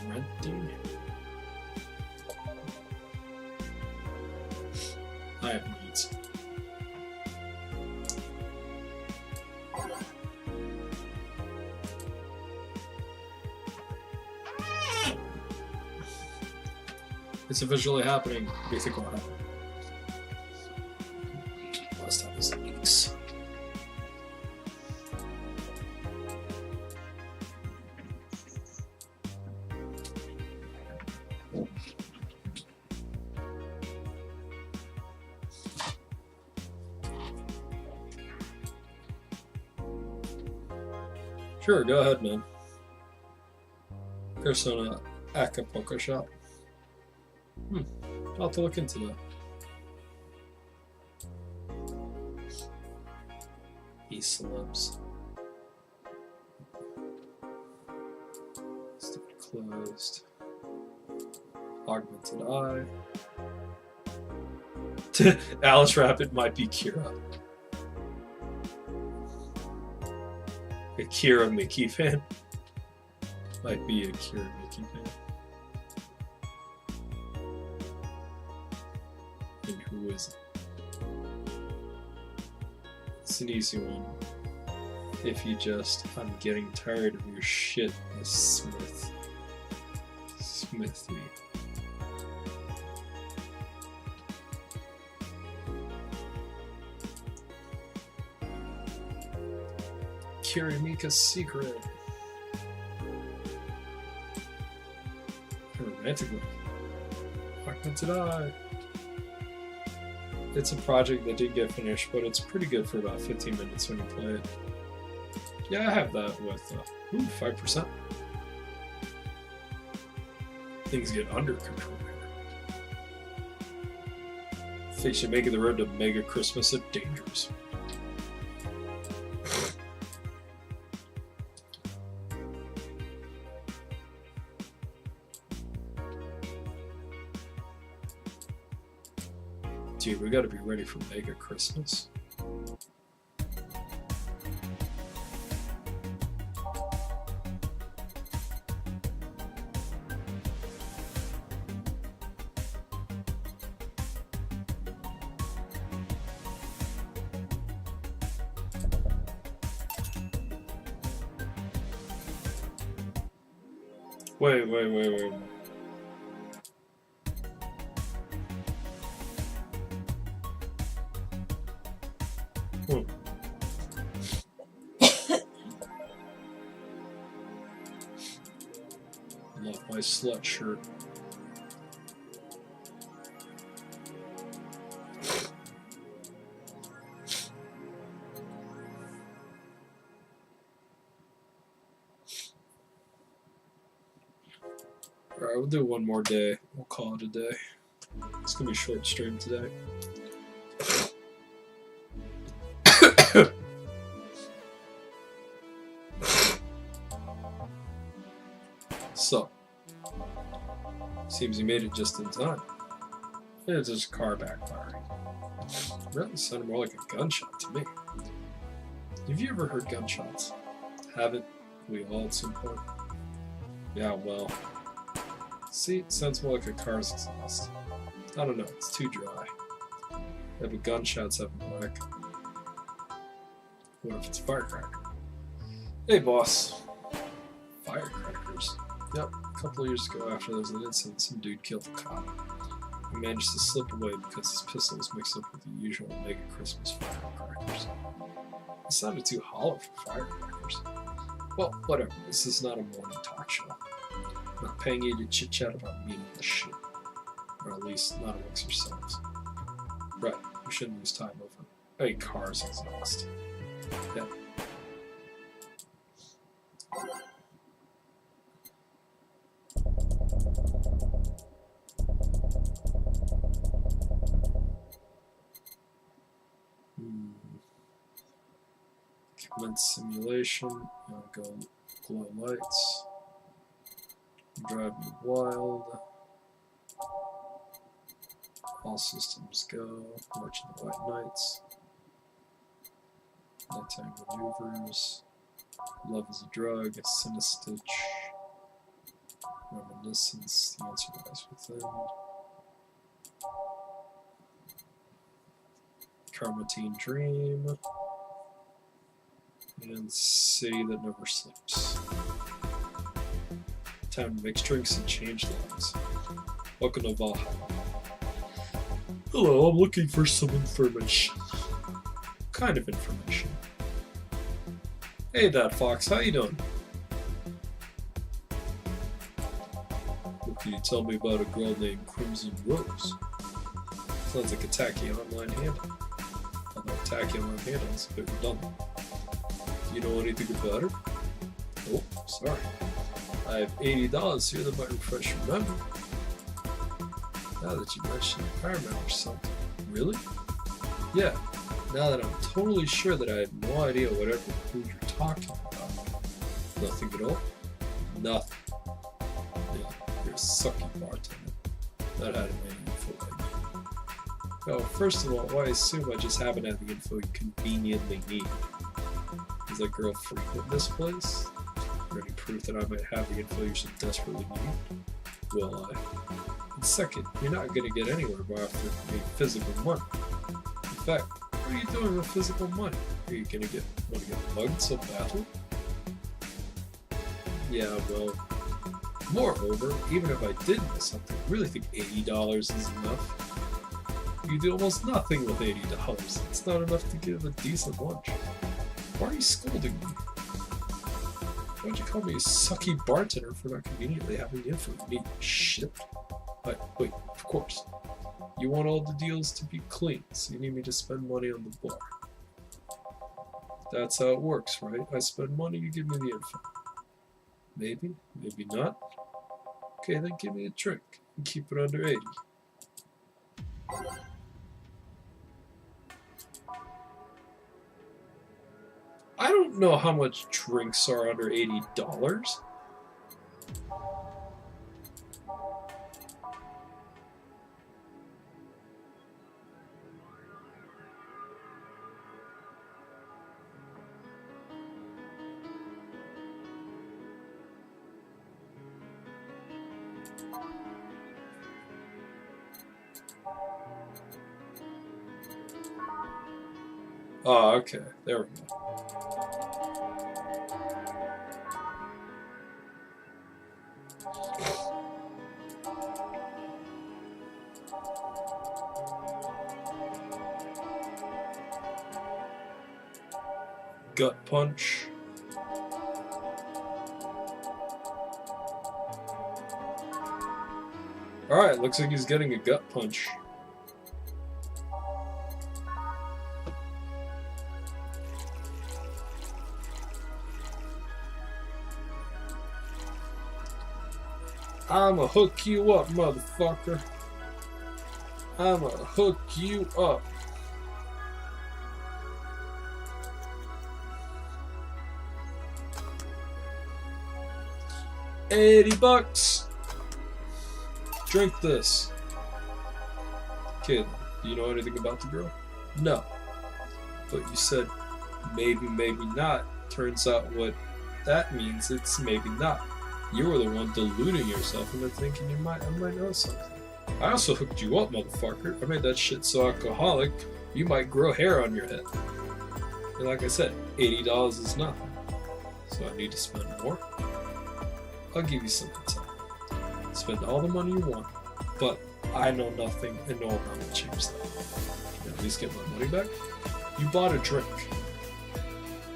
renting. I have needs. It's officially happening. What do you think will happen? Last time was leaks. Sure, go ahead, man. Persona Acapulco shop. I'll have to look into that. E-celebs. Still closed. Augmented Eye. Alice Rapid might be Kira. A Kira Mickey fan. Might be a Kira Mickey fan. And who is it? It's an easy one. If you just, I'm getting tired of your shit, Miss Smith. Smithy. Kiramika's Secret. Romantic one. Augmented Eye. It's a project that did get finished, but it's pretty good for about 15 minutes when you play it. Yeah, I have that with 5%. Things get under control here. Face you making the road to Mega Christmas a dangerous. Dude, we gotta be ready for Mega Christmas. Wait. Love my slut shirt. Alright, we'll do one more day. We'll call it a day. It's gonna be a short stream today. So, seems you made it just in time. It's just a car backfiring. Really sounded more like a gunshot to me. Have you ever heard gunshots? Haven't we all at some point? Yeah, well. See, it sounds more like a car's exhaust. I don't know, it's too dry. Yeah, but gunshots have a whack. What if it's a firecracker? Hey, boss. Firecrackers. Yep, a couple of years ago after there was an incident, some dude killed a cop. He managed to slip away because his pistol was mixed up with the usual Mega Christmas firecrackers. It sounded too hollow for firecrackers. Well, whatever, this is not a morning talk show. I'm not paying you to chit-chat about meaningless shit. Or at least not amongst yourselves. Right, we shouldn't lose time over a car's exhaust. Yeah. Commence simulation. Go glow lights. Drive me wild. All systems go. March in the White Knights. Nighttime maneuvers. Love is a drug. Sinistitch. Reminiscence. The answer lies within. Carmatine Dream. And Say That Never Sleeps. Time to mix drinks and change lives. Welcome to Valhalla. Hello, I'm looking for some information. What kind of information? Hey, that Fox, how you doing? What can you tell me about a girl named Crimson Rose? Sounds like a tacky online handle. Although tacky online handle is a bit redundant. Do you know anything about her? Oh, sorry. I have $80 here that might refresh your memory. Now that you mention it, I remember something. Really? Yeah. Now that I'm totally sure that I had no idea whatever food you're talking about. Nothing at all? Nothing. Yeah, you're a sucky bartender. Not out of any info like that. Well, first of all, I assume I just happen to have the info you conveniently need. Does that girl frequent this place? Or any proof that I might have the info you so desperately need? Will I? And second, you're not going to get anywhere by offering me physical money. In fact, what are you doing with physical money? Are you going to want to get mugged so badly? Yeah, well, moreover, even if I did miss something, I really think $80 is enough. You do almost nothing with $80. It's not enough to give a decent lunch. Why are you scolding me? Why don't you call me a sucky bartender for not conveniently having the info you need? Shit. Wait, of course. You want all the deals to be clean, so you need me to spend money on the bar. That's how it works, right? I spend money, you give me the info. Maybe, maybe not. Okay, then give me a drink and keep it under 80. I don't know how much drinks are under $80. Oh, okay. There we go. Gut punch. Alright, looks like he's getting a gut punch. I'ma hook you up, motherfucker. I'ma hook you up. $80. Drink this. Kid, do you know anything about the girl? No. But you said maybe, maybe not. Turns out what that means, it's maybe not. You were the one deluding yourself into thinking I might know something. I also hooked you up, motherfucker. I made that shit so alcoholic, you might grow hair on your head. And like I said, $80 is nothing. So I need to spend more? I'll give you some time. Spend all the money you want, but I know nothing and no amount will change that. Can I at least get my money back? You bought a drink.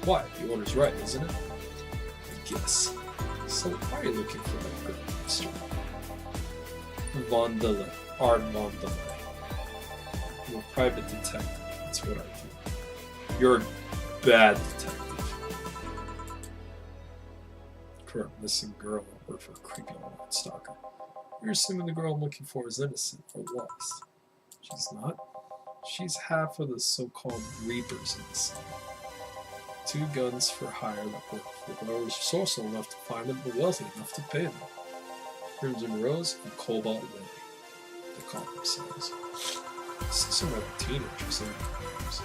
Why? The order's right, isn't it? Yes. So why are you looking for that girl, Mr. Valhalla? Art Valhalla. I'm a private detective. That's what I do. You're a bad detective. Correct. Missing girl I work for a creepy online stalker. You're assuming the girl I'm looking for is innocent, or was. She's not. She's half of the so-called Reapers in the city. 2 guns for hire that work for whoever was resourceful enough to find them, but wealthy enough to pay them. Crimson Rose and Cobalt Lily, they call themselves. Somewhat like teenagers in names.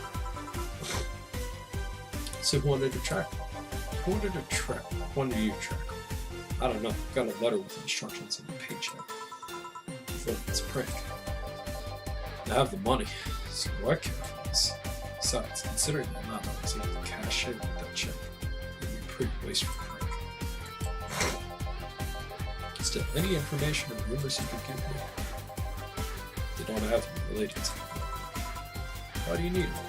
So who wanted to track them? Who wanted to track them? When do you track them? I don't know. Got a letter with instructions and a paycheck. I thought it's a prank. I have the money, so what can I this? Besides, considering the amount I was able to cash in with that check, it would be pretty wasteful prank. Still, any information or rumors you could give me, they don't have to be related to me. Why do you need them?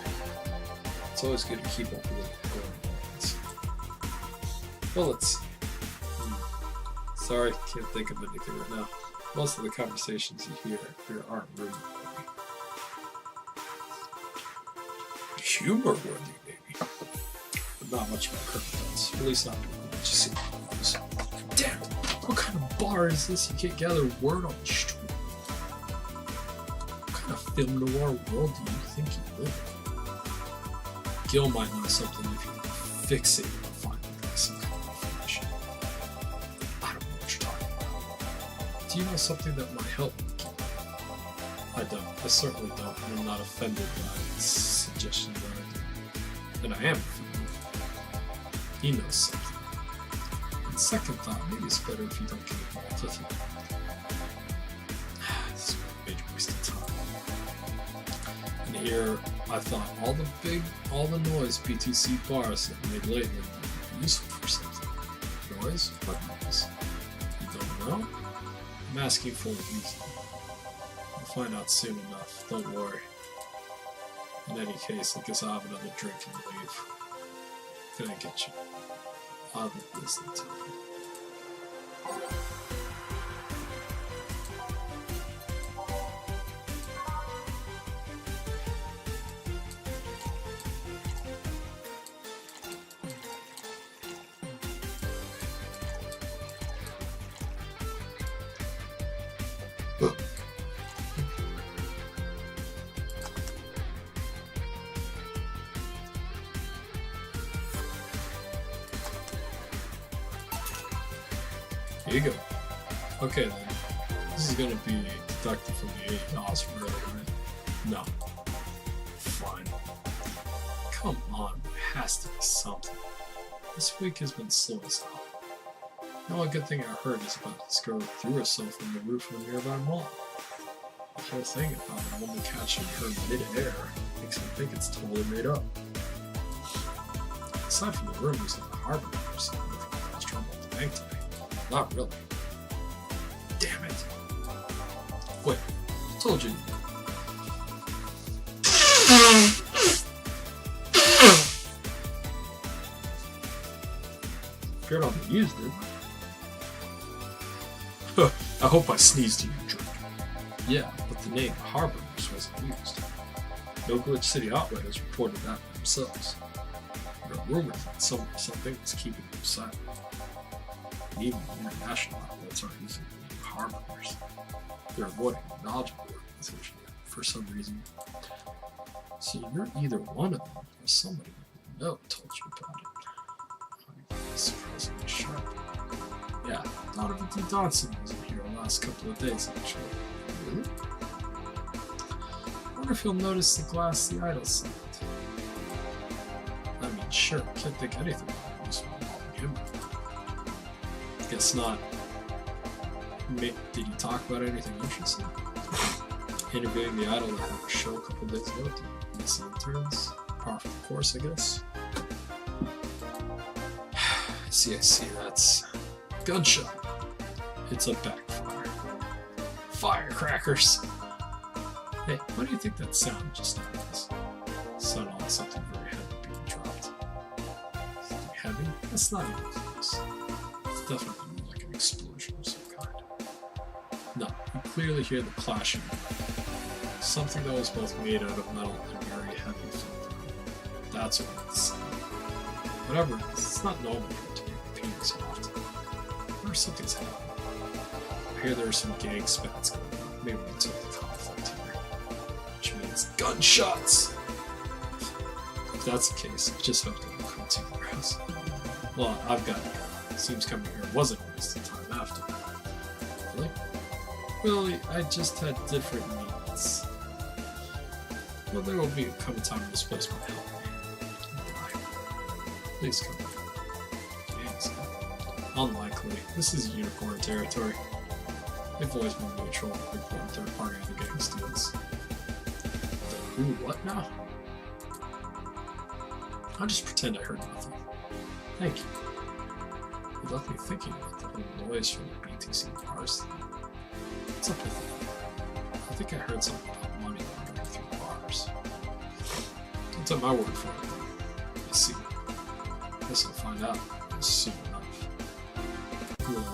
It's always good to keep up with it. Well, let's see. Sorry, can't think of anything right now. Most of the conversations you hear here aren't rumor worthy. Humor worthy, maybe. But not much about current events. At least not what you see. bar is this? You can't gather word on the street. What kind of film noir world do you think you live in? Gil might know something if you fixate on finding some kind of information. I don't know what you're talking about. Do you know something that might help? I don't. I certainly don't. And I'm not offended by his suggestion that I do. And I am offended. He knows something. On second thought, maybe it's better if you don't get involved with him. This is a major waste of time. And here, I thought all the noise BTC bars have made lately would be useful for something. Noise? What noise? You don't know? I'm asking for a reason. We'll find out soon enough, don't worry. In any case, I guess I'll have another drink and leave. Can I get you? I'll be listening to you. Here you go. Okay then. This is gonna be deducted from the $80 from earlier, right? No. Fine. Come on, there has to be something. This week has been slow as hell. The only good thing I heard is about this girl who threw herself from the roof of a nearby mall. The whole thing about a woman catching her mid-air makes me think it's totally made up. Aside from the rumors that the harbor members said nothing caused trouble at the bank today. Not really. Damn it. Wait, I told you. Appeared on the used it. I hope I sneezed in your drink. Yeah, but the name Harbor wasn't used. No Glitch City Outlet reported that themselves. There are rumors that something is keeping them silent. And even international outlets aren't using harbors. They're avoiding the knowledgeable organization for some reason. So you're either one of them or somebody who told you about it. Surprisingly sharp. Yeah, Donovan D. Dodson wasn't here the last couple of days, actually. Really? I wonder if he'll notice the glass the idol sent. I mean, sure, can't think anything about this one involving him. Guess not. Did he talk about anything interesting? Interviewing the idol that had a show a couple days ago to miss the interns? Par for the course, I guess. I see, that's gunshot. It's a backfire. Firecrackers! Hey, what do you think that sound just now was? It sounded like something very heavy being dropped. Something heavy? That's not even close. It's definitely more like an explosion of some kind. No, you clearly hear the clashing. Something that was both made out of metal and very heavy felt. That's what it's saying. Whatever it is, it's not normal for it to be repeating so often. Or something's happening. I hear there are some gang spats going on. Maybe we took the conflict here. Which means gunshots! If that's the case, I just hope they don't come too fast. Well, I've got it. Seems coming here wasn't a waste of time after. Really? Well, I just had different needs. Well, there will come a time when this place might help me. Please come back. Gangs. Unlikely. This is unicorn territory. They've always been neutral, reporting third party of the gang steals. Ooh, what now? I'll just pretend I heard nothing. Thank you. You left me thinking about the little noise from the BTC bars. What's up with that? I think I heard something about money going through bars. Don't take my word for it, though. I see. Guess I'll find out soon enough. Cool.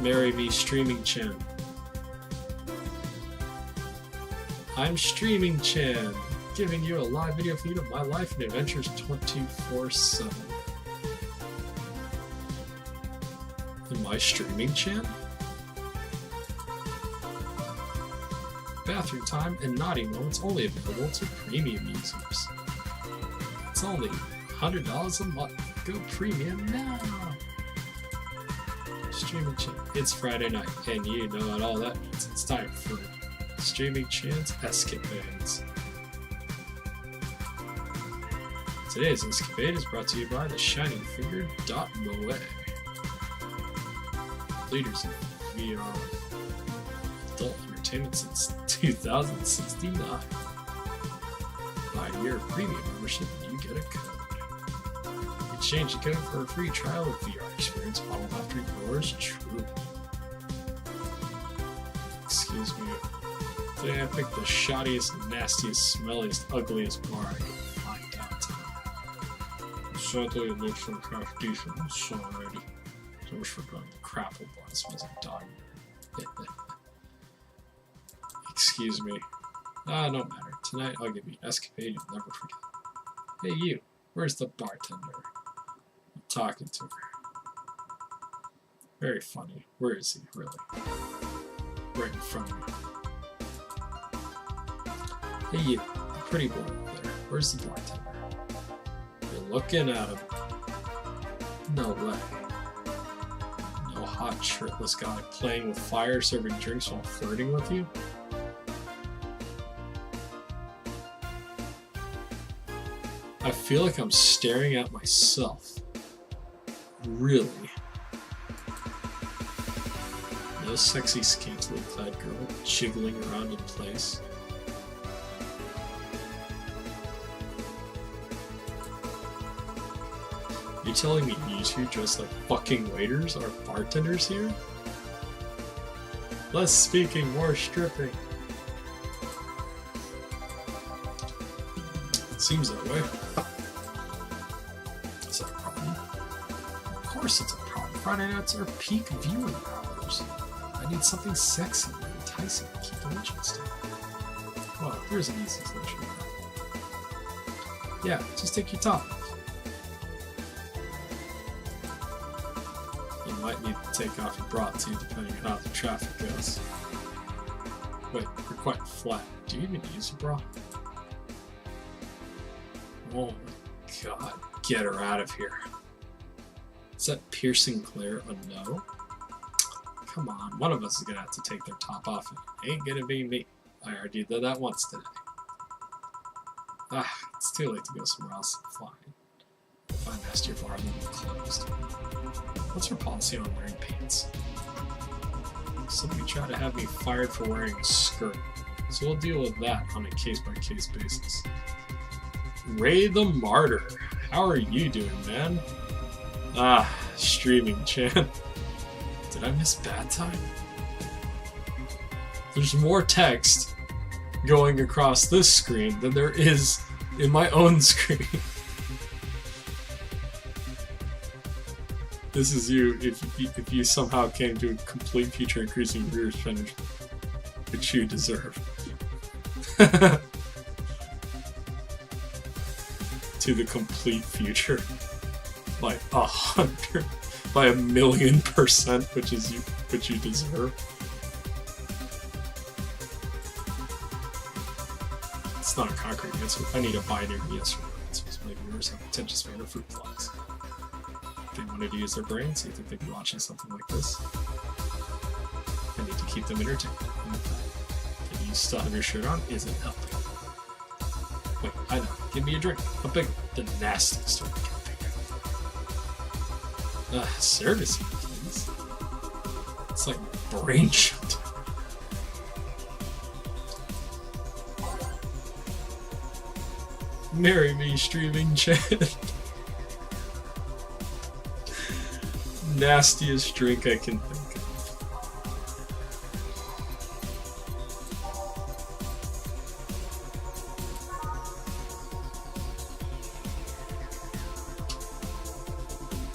Marry me, Streaming Chan. I'm Streaming Chan, giving you a live video feed of my life and adventures 24/7. In my streaming channel? Bathroom time and naughty moments only available to premium users. It's only $100 a month. Go premium now! Streaming channel. It's Friday night, and you know what all that means. It's time for Streaming Chan's Escapades. Today's escapade is brought to you by the ShiningFinger.moe. Leaders in VR adult entertainment since 2069. Buy your premium membership and you get a code. Exchange the code for a free trial of VR experience modeled after yours truly. Excuse me. Today I picked the shoddiest, nastiest, smelliest, ugliest bar I could find downtown. Sadly, it looks like half decent already. So much for going to crapple bar. It smells like dog. Excuse me. Don't matter. Tonight I'll give you an escapade you'll never forget. Hey you, where's the bartender? I'm talking to her. Very funny. Where is he, really? Right in front of me. Hey you, the pretty boy over there. Where's the bartender? You're looking at him. No way. No hot shirtless guy playing with fire, serving drinks while flirting with you? I feel like I'm staring at myself. Really? No sexy scantily clad girl jiggling around in place. You telling me you two dressed like fucking waiters are bartenders here? Less speaking, more stripping. Seems that way. Is that a problem? Of course it's a problem. Friday nights are peak viewing hours. I need something sexy and enticing to keep the interest in. Well, here's an easy solution. Yeah, just take your top off. You might need to take off your bra too, depending on how the traffic goes. Wait, you're quite flat. Do you even use a bra? Oh my god, get her out of here. Is that piercing glare a no? Come on, one of us is gonna have to take their top off. It ain't gonna be me. I argued that once today. It's too late to go somewhere else. Fine. Find master bar and then we're closed. What's your policy on wearing pants? Somebody tried to have me fired for wearing a skirt, so we'll deal with that on a case-by-case basis. Ray the Martyr, how are you doing, man? Streaming Chan. Did I miss bad time? There's more text going across this screen than there is in my own screen. This is you if you somehow came to a complete future increasing your percentage, which you deserve. To the complete future, by 100, by 1,000,000%, which you deserve. It's not a concrete answer. I need a binary yes or no answer. My viewers have pretentious fan of fruit flies. If they wanted to use their brains, you think they'd be watching something like this? I need to keep them entertained. And the fact that you still have your shirt on isn't helping. Wait, I know. Give me a drink. A big one. The nastiest one I can think of. Service you, please. It's like brain shut. Marry me, streaming chat. Nastiest drink I can think of.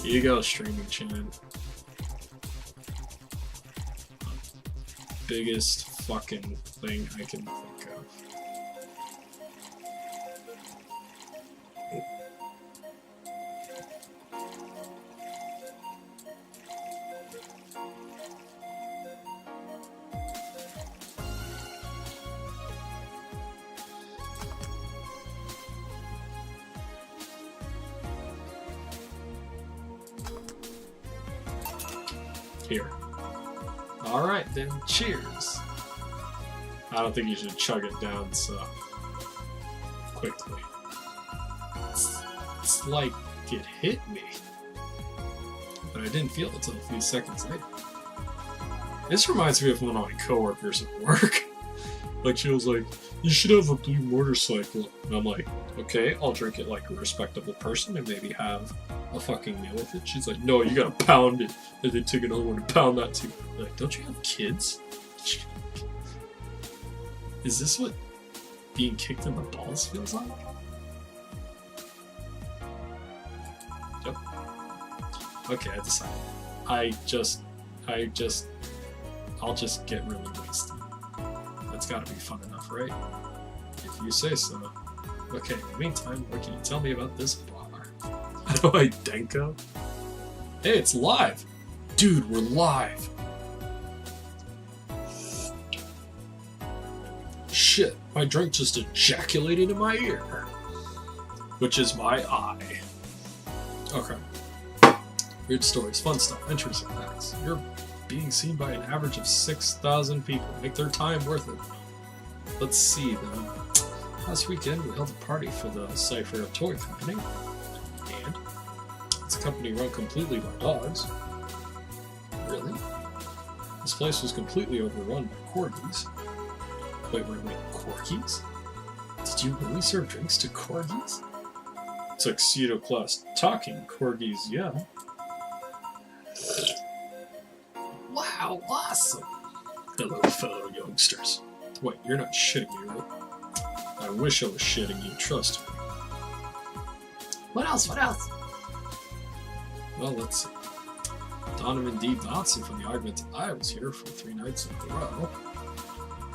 Here you go, streaming chan. Biggest fucking thing I can think of. Here. Alright then, cheers. I don't think you should chug it down so quickly. It's like it hit me. But I didn't feel it until a few seconds later. This reminds me of one of my coworkers at work. Like, she was like, you should have a blue motorcycle. And I'm like, okay, I'll drink it like a respectable person and maybe have a fucking meal with it. She's like, no, you gotta pound it. And then take another one and pound that too. I'm like, don't you have kids? Is this what being kicked in the balls feels like? Yep. Okay, I decided. I'll just get really wasted. That's gotta be fun enough, right? If you say so. Okay, in the meantime, what can you tell me about this bar? How do I Denko? Hey, it's live! Dude, we're live! Shit, my drink just ejaculated in my ear. Which is my eye. Okay. Weird stories, fun stuff, interesting facts. You're being seen by an average of 6,000 people. Make their time worth it. Let's see then. Last weekend we held a party for the Cypher Toy Company. And it's a company run completely by dogs. Really? This place was completely overrun by corgis. Wait, corgis? Did you really serve drinks to corgis? Tuxedo class talking corgis, yeah. Wow, awesome! Hello, fellow youngsters. Wait, you're not shitting me, right? I wish I was shitting you, trust me. What else? Well, let's see. Donovan D. Dotson from the Augmented Eye was here for 3 nights in a row.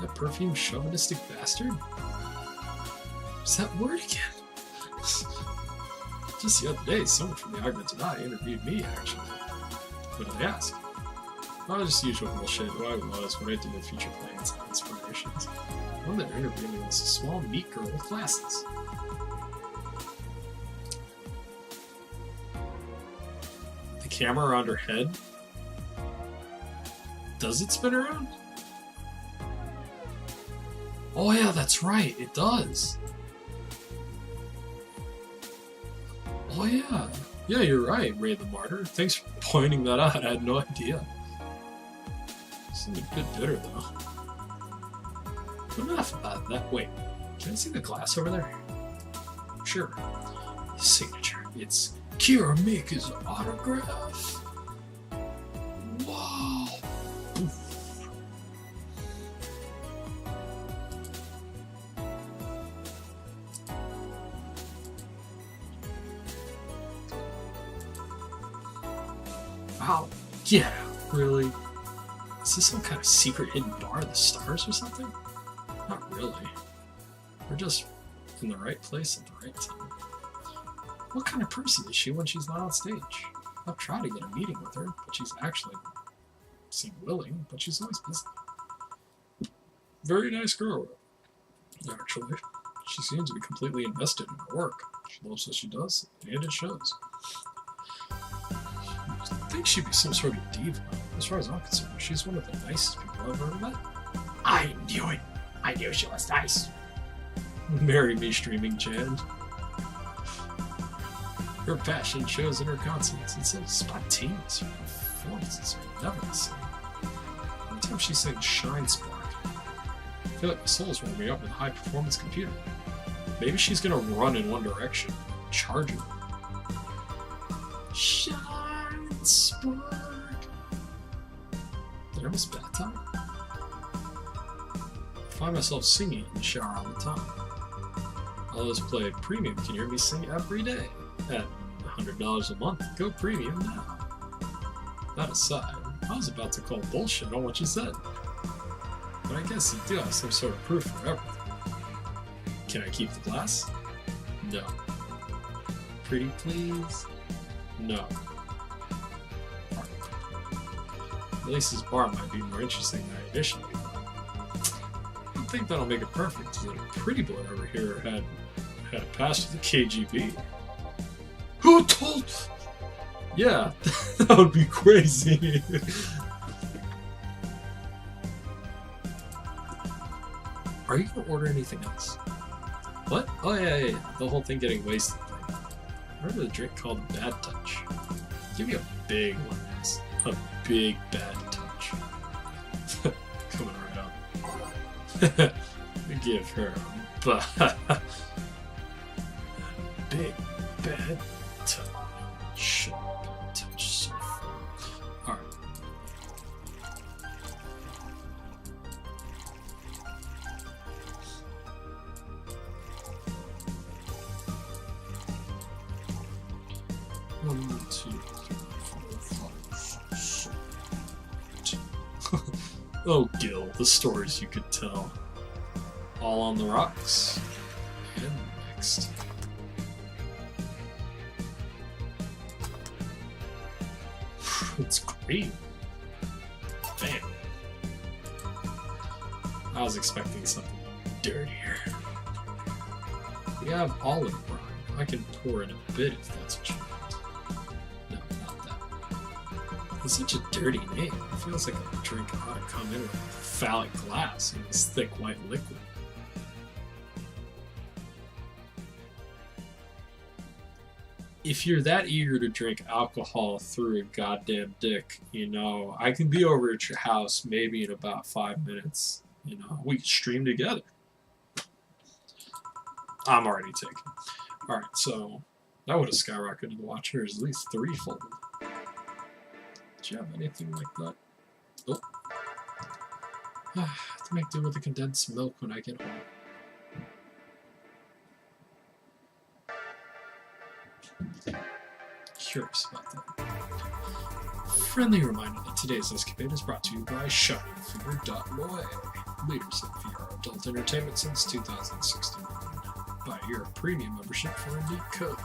That perfume chauvinistic bastard? What's that word again? Just the other day, someone from the Augmented Eye interviewed me, actually. What did they ask? Oh, just usual bullshit, who I was, what I did with future plans and inspirations. The one that interviewed me was a small, neat girl with glasses. The camera around her head? Does it spin around? Oh yeah, that's right, it does. Oh yeah. Yeah, you're right, Ray the Martyr. Thanks for pointing that out, I had no idea. Seems a bit bitter, though. But enough about that. Wait, can I see the glass over there? Sure. His signature. It's Kira Mika's autograph. Wow. Oof. Wow. Yeah, really? Is this some kind of secret hidden bar of the stars or something? Not really. We're just in the right place at the right time. What kind of person is she when she's not on stage? I've tried to get a meeting with her, but she's actually seemed willing, but she's always busy. Very nice girl, actually. She seems to be completely invested in her work. She loves what she does, and it shows. I think she'd be some sort of diva. As far as I'm concerned, she's one of the nicest people I've ever met. I knew it! I knew she was nice! Marry me, streaming Jan. Her passion shows in her concerts. It's so spontaneous. Her performances are never the same. Every time she sings Shine Spark, I feel like my soul's warming up with a high-performance computer. Maybe she's gonna run in one direction, charge it. Shine Spark! Did I miss bath time? I find myself singing in the shower all the time. All those play premium can hear me sing every day. At $100 a month, go premium now. That aside, I was about to call bullshit on what you said. But I guess you do have some sort of proof for everything. Can I keep the glass? No. Pretty please? No. At least this bar might be more interesting than I initially thought. I don't think that'll make it perfect, that a pretty boy over here had a pass to the KGB. Who told? Yeah, that would be crazy. Are you gonna order anything else? What? Oh yeah. The whole thing getting wasted. Remember the drink called Bad Touch? Give me a big one. A big bad touch. Coming right up. Give her a big bad touch. Bad touch so far. Alright. One, two, three, four, five, six. Oh, Gil, the stories you could tell. All on the rocks. And next. It's great. Damn. I was expecting something dirtier. We have olive brine. I can pour in a bit if that's what you want. No, not that. It's such a dirty name. It feels like a drink ought to come in with phallic glass in this thick white liquid. If you're that eager to drink alcohol through a goddamn dick, you know, I can be over at your house maybe in about 5 minutes. You know, we can stream together. I'm already taken. Alright, so that would have skyrocketed the watch here at least threefold. Do you have anything like that? Oh. I have to make do with the condensed milk when I get home. Curious about that. Friendly reminder that today's escapade is brought to you by ShiningFinger.moe, leaders in VR adult entertainment since 2016. Buy your premium membership for a neat code.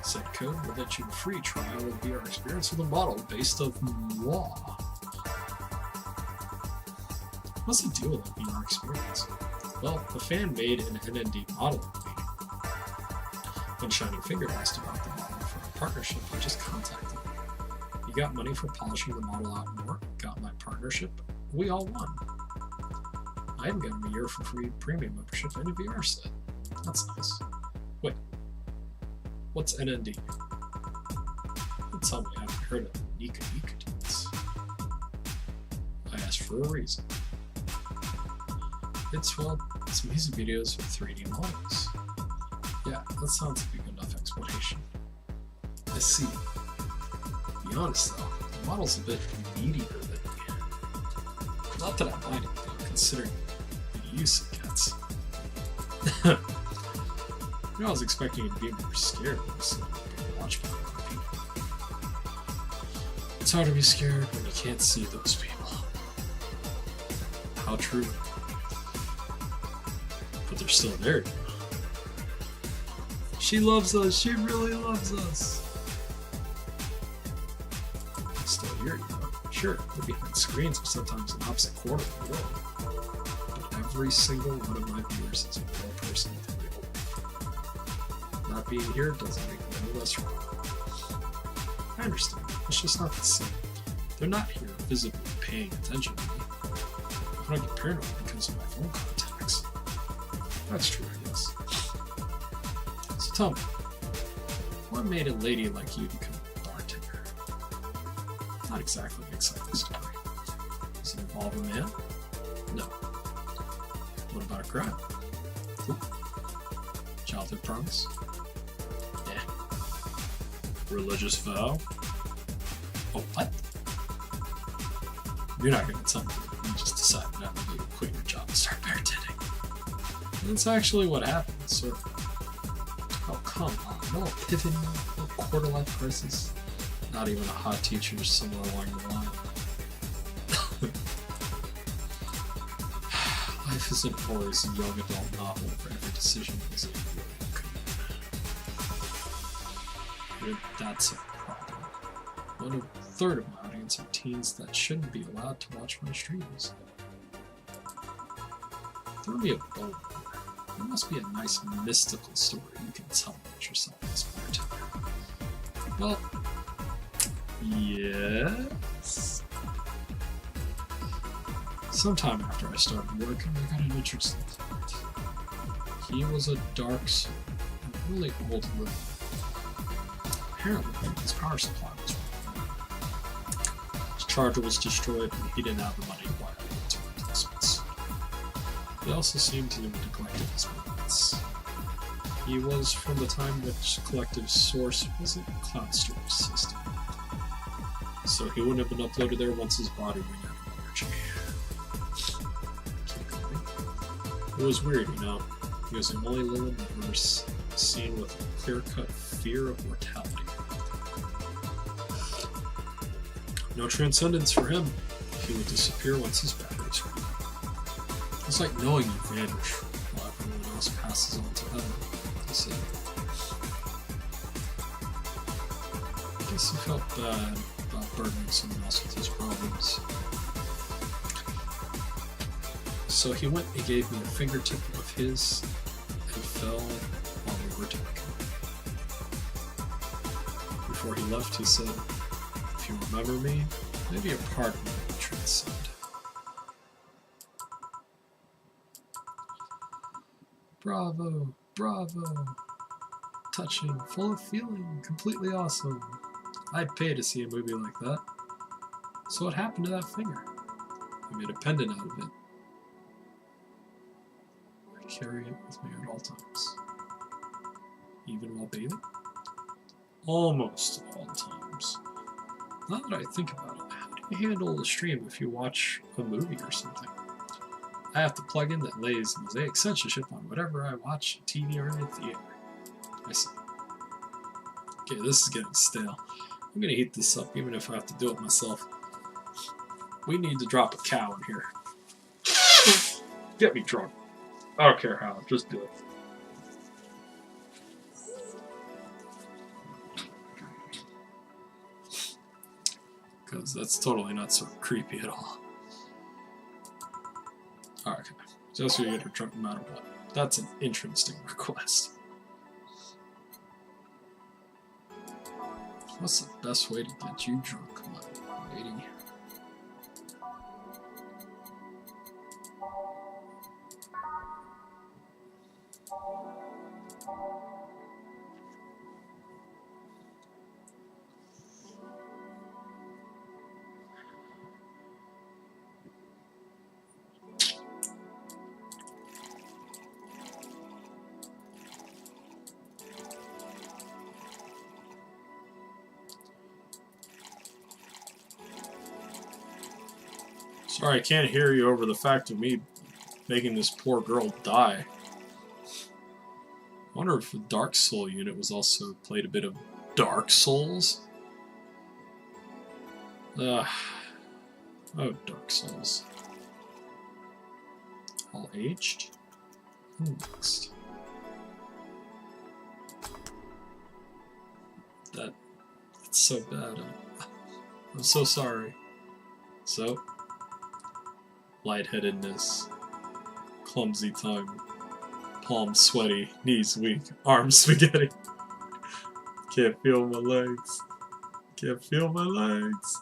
Said code will let you a free trial of VR experience with a model based of moi. What's the deal with a VR experience? Well, a fan made an NND model of me. When Shining Finger asked about the model for a partnership, I just contacted him. He got money for polishing the model out more, got my partnership, we all won. I even got him a year for free premium membership and a VR set. That's nice. Wait, what's NND? Don't tell me I haven't heard of Nika dance. I asked for a reason. It's, well, it's music videos with 3D models. Yeah, that sounds like a good enough explanation. I see. To be honest though, the model's a bit meatier than me. Not that I mind it though, considering the use it gets. I was expecting to be more scared when I saw being watched by other people. It's hard to be scared when you can't see those people. How true. But they're still there, you know. She loves us. She really loves us. I'm still here, you know. Sure, we're behind screens or sometimes an opposite corner of the world. But every single one of my viewers is a real person with a real life. Not being here doesn't make them any less wrong. I understand. It's just not the same. They're not here visibly paying attention to me. I don't get paranoid because of my phone contacts. That's true, I guess. So tell me, what made a lady like you become a bartender? Not exactly an exciting story. Does it involve a man? No. What about a crime? Ooh. Childhood promise? Yeah. Religious vow? Oh, what? You're not going to tell me you just decided not to quit your job and start bartending. That's actually what happened, sort of. Oh, come on. No epiphany, no quarter-life crisis. Not even a hot teacher somewhere along the line. Life isn't always a young adult novel where every decision is a good. That's a problem. 1/3 of my audience are teens that shouldn't be allowed to watch my streams. Throw me a bone. There must be a nice mystical story you can tell about yourself as a bartender. Well, yes. Sometime after I started working, I got an interesting client. He was a dark soul, a really old woman. Apparently, his power supply was wrong. His charger was destroyed, and he didn't have the money to buy it to replacements. He also seemed to have neglected his movements. He was from the time which collective source wasn't a cloud storage system, so he wouldn't have been uploaded there once his body went out of energy. It was weird, you know. He was the only living universe seen with a clear-cut fear of mortality. No transcendence for him. He would disappear once his batteries ran out. It's like knowing you vanish while everyone else passes on to heaven. He said. I guess he felt bad about burdening someone else with his problems. So he went and gave me a fingertip of his and fell while we were talking. Before he left, he said, "If you remember me, maybe a part of me will transcend." Bravo, bravo. Touching, full of feeling, completely awesome. I'd pay to see a movie like that. So what happened to that finger? I made a pendant out of it. I carry it with me at all times. Even while bathing? Almost all times. Now that I think about it, how do you handle the stream if you watch a movie or something? I have to plug in that lays mosaic censorship on whatever I watch on TV or in the theater. I see. Okay, this is getting stale. I'm gonna heat this up even if I have to do it myself. We need to drop a cow in here. Get me drunk. I don't care how, just do it. Because that's totally not so creepy at all. Alright, just so you get her drunk no matter what. That's an interesting request. What's the best way to get you drunk, my lady? Sorry, I can't hear you over the fact of me making this poor girl die. I wonder if the Dark Soul unit was also played a bit of Dark Souls? Oh, Dark Souls. All aged? Who next? That's so bad. I'm so sorry. So, lightheadedness, clumsy tongue, palms sweaty, knees weak, arms spaghetti. Can't feel my legs. Can't feel my legs.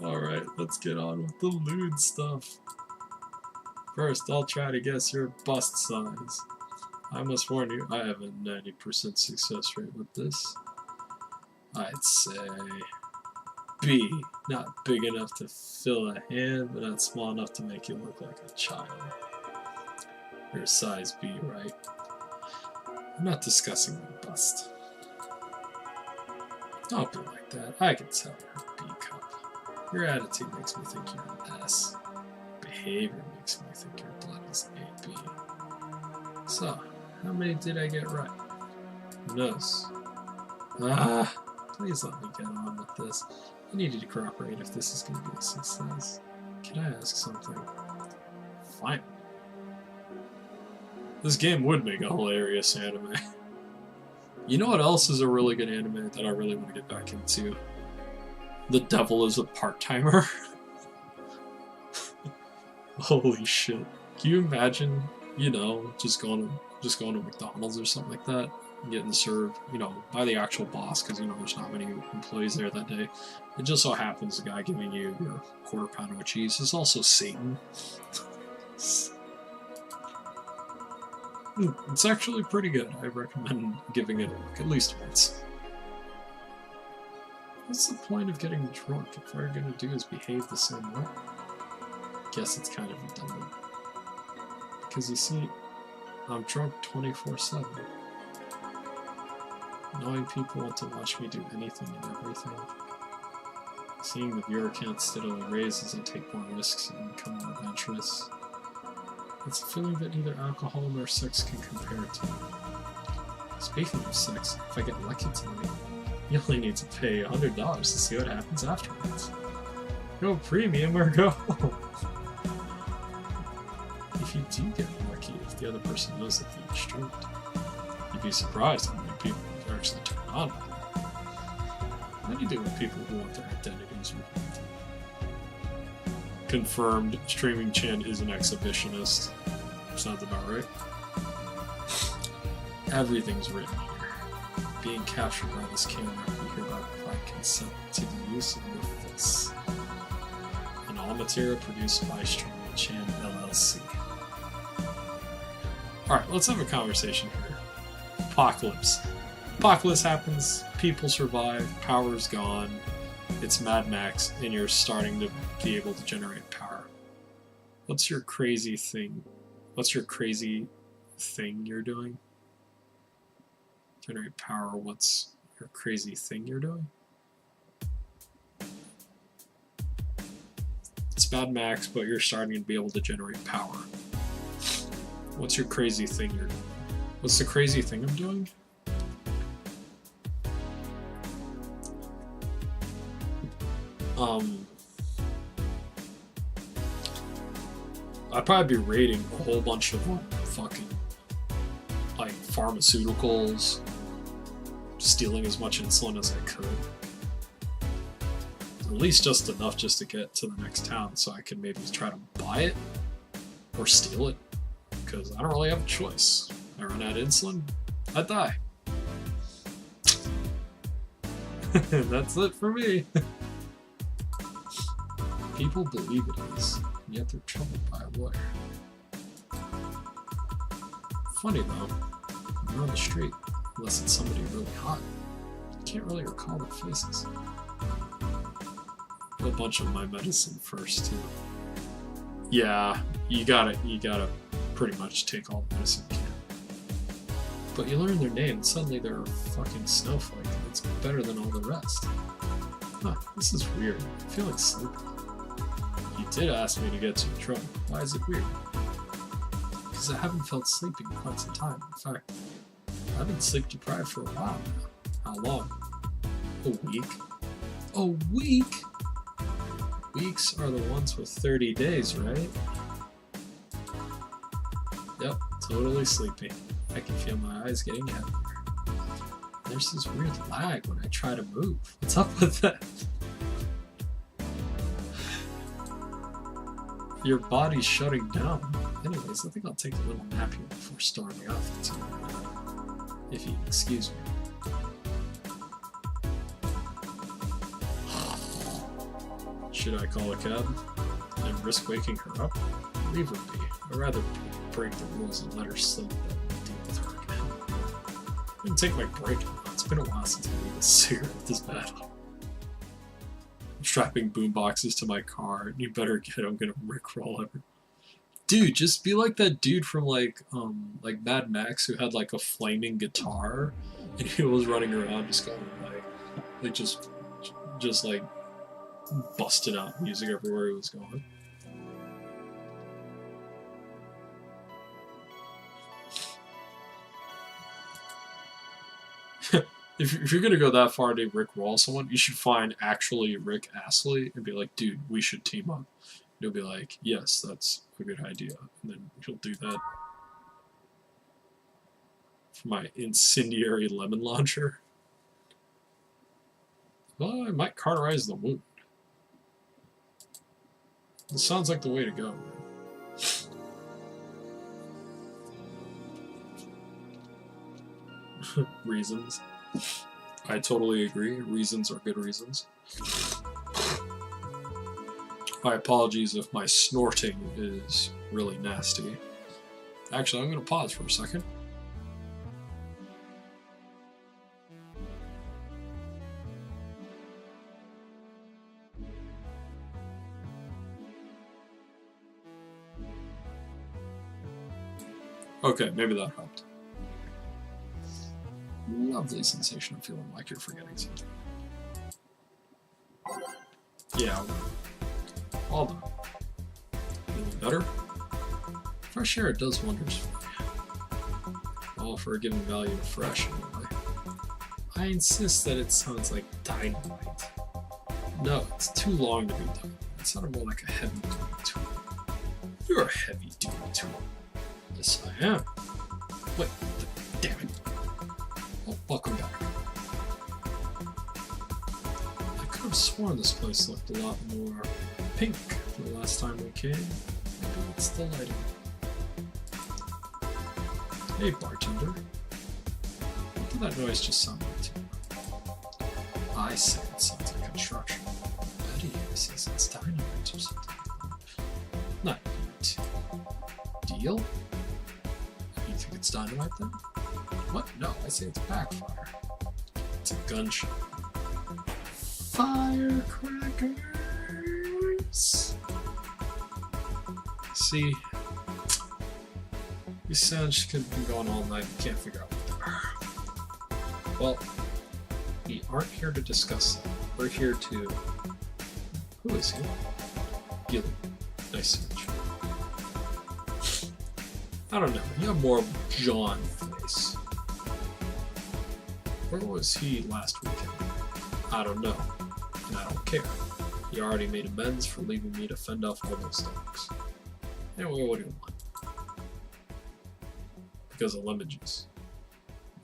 Alright, let's get on with the lewd stuff. First, I'll try to guess your bust size. I must warn you, I have a 90% success rate with this. I'd say B. Not big enough to fill a hand, but not small enough to make you look like a child. You're a size B, right? I'm not discussing my bust. Don't be like that. I can tell you're a B cup. Your attitude makes me think you're an S. Behavior makes me think your blood is AB. So, how many did I get right? Who knows? Please let me get on with this. I need you to cooperate if this is going to be a success. Can I ask something? Fine. This game would make a hilarious anime. You know what else is a really good anime that I really want to get back into? The Devil is a Part-Timer. Holy shit. Can you imagine, you know, just going to McDonald's or something like that? getting served, you know, by the actual boss, because, you know, there's not many employees there that day. It just so happens the guy giving you your quarter pounder with cheese is also Satan. It's actually pretty good. I recommend giving it a look at least once. What's the point of getting drunk if all you're gonna do is behave the same way? Guess it's kind of redundant. Because you see, I'm drunk 24/7. Knowing people want to watch me do anything and everything. Seeing the viewer count steadily raise as I take more risks and become more adventurous. It's a feeling that neither alcohol nor sex can compare to. Speaking of sex, if I get lucky tonight, you only need to pay $100 to see what happens afterwards. Go premium or go home. If you do get lucky, if the other person knows that you're streamed, you'd be surprised how many people are actually turned on. What do you do with people who want their identities revealed? Confirmed, Streaming Chan is an exhibitionist. Sounds about right. Everything's written here. Being captured by this camera, we hereby provide consent to the use of your face. And all material produced by Streaming Chan LLC. Alright, let's have a conversation here. Apocalypse. Apocalypse happens, people survive, power's gone, it's Mad Max, and you're starting to be able to generate power. What's your crazy thing? What's your crazy thing you're doing? Generate power, what's your crazy thing you're doing? It's Mad Max, but you're starting to be able to generate power. What's your crazy thing you're doing? What's the crazy thing I'm doing? I'd probably be raiding a whole bunch of fucking, like, pharmaceuticals, stealing as much insulin as I could. At least just enough just to get to the next town so I can maybe try to buy it or steal it, because I don't really have a choice. I run out of insulin, I die. That's it for me. People believe it is, and yet they're troubled by a lawyer. Funny though, when you're on the street, unless it's somebody really hot, you can't really recall their faces. A bunch of my medicine first too. Yeah, you gotta pretty much take all the medicine you can. But you learn their name, and suddenly they're a fucking snowflake, and it's better than all the rest. Huh, this is weird. I feel like sleeping. You did ask me to get to the truck. Why is it weird? Because I haven't felt sleepy in quite some time. In fact, I've been sleep deprived for a while now. How long? A week? A week? Weeks are the ones with 30 days, right? Yep, totally sleepy. I can feel my eyes getting heavier. There's this weird lag when I try to move. What's up with that? Your body's shutting down. Anyways, I think I'll take a little nap here before storming off. If you excuse me. Should I call a cab and risk waking her up? Leave her be. I'd rather break the rules and let her sleep than deal with her again. I didn't take my break. It's been a while since I made a cigarette this bad. I'm strapping boomboxes to my car, and you better get I'm gonna rickroll everyone. Dude, just be like that dude from like Mad Max who had like a flaming guitar, and he was running around just going like just like busted out music everywhere he was going. If you're gonna go that far to rickroll someone, you should find actually Rick Astley and be like, dude, we should team up. And he'll be like, yes, that's a good idea. And then he'll do that for my incendiary lemon launcher. Well, I might cauterize the wound. This sounds like the way to go, man. reasons. I totally agree. Reasons are good reasons. My apologies if my snorting is really nasty. Actually, I'm going to pause for a second. Okay, maybe that helped. Lovely sensation of feeling like you're forgetting something. Yeah, all done. Feeling better? Fresh air does wonders for you. All for a given value of fresh, anyway. I insist that it sounds like dynamite. No, it's too long to be done. It sounded more like a heavy-duty tool. You're a heavy-duty tool. Yes, I am. Wait, damn it. Oh, welcome back. I could have sworn this place looked a lot more pink the last time we came. Maybe it's the lighting. Hey, bartender. What did that noise just sound like to you? I say it sounds like construction. Betty says it's dynamite or something. Not neat. Deal? You think it's dynamite then? What? No, I say it's backfire. It's a gunshot. Firecrackers! See, these sounds could be going all night and can't figure out what they are. Well, we aren't here to discuss that. We're here to... Who is he? Gilly. Nice to meet you. I don't know. You have more of a John face. Where was he last weekend? I don't know. And I don't care. He already made amends for leaving me to fend off all those dogs. Anyway, what do you want? Because of lemon juice.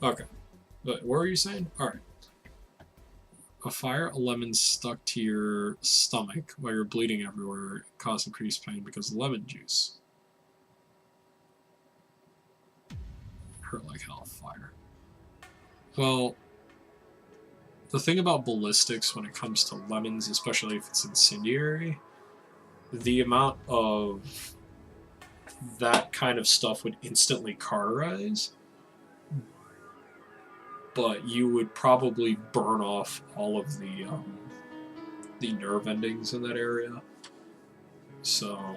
Okay. But what were you saying? Alright. A fire, a lemon stuck to your stomach while you're bleeding everywhere, cause increased pain because of lemon juice. Hurt like hellfire. Well, the thing about ballistics when it comes to lemons, especially if it's incendiary, the amount of that kind of stuff would instantly cauterize, but you would probably burn off all of the nerve endings in that area. So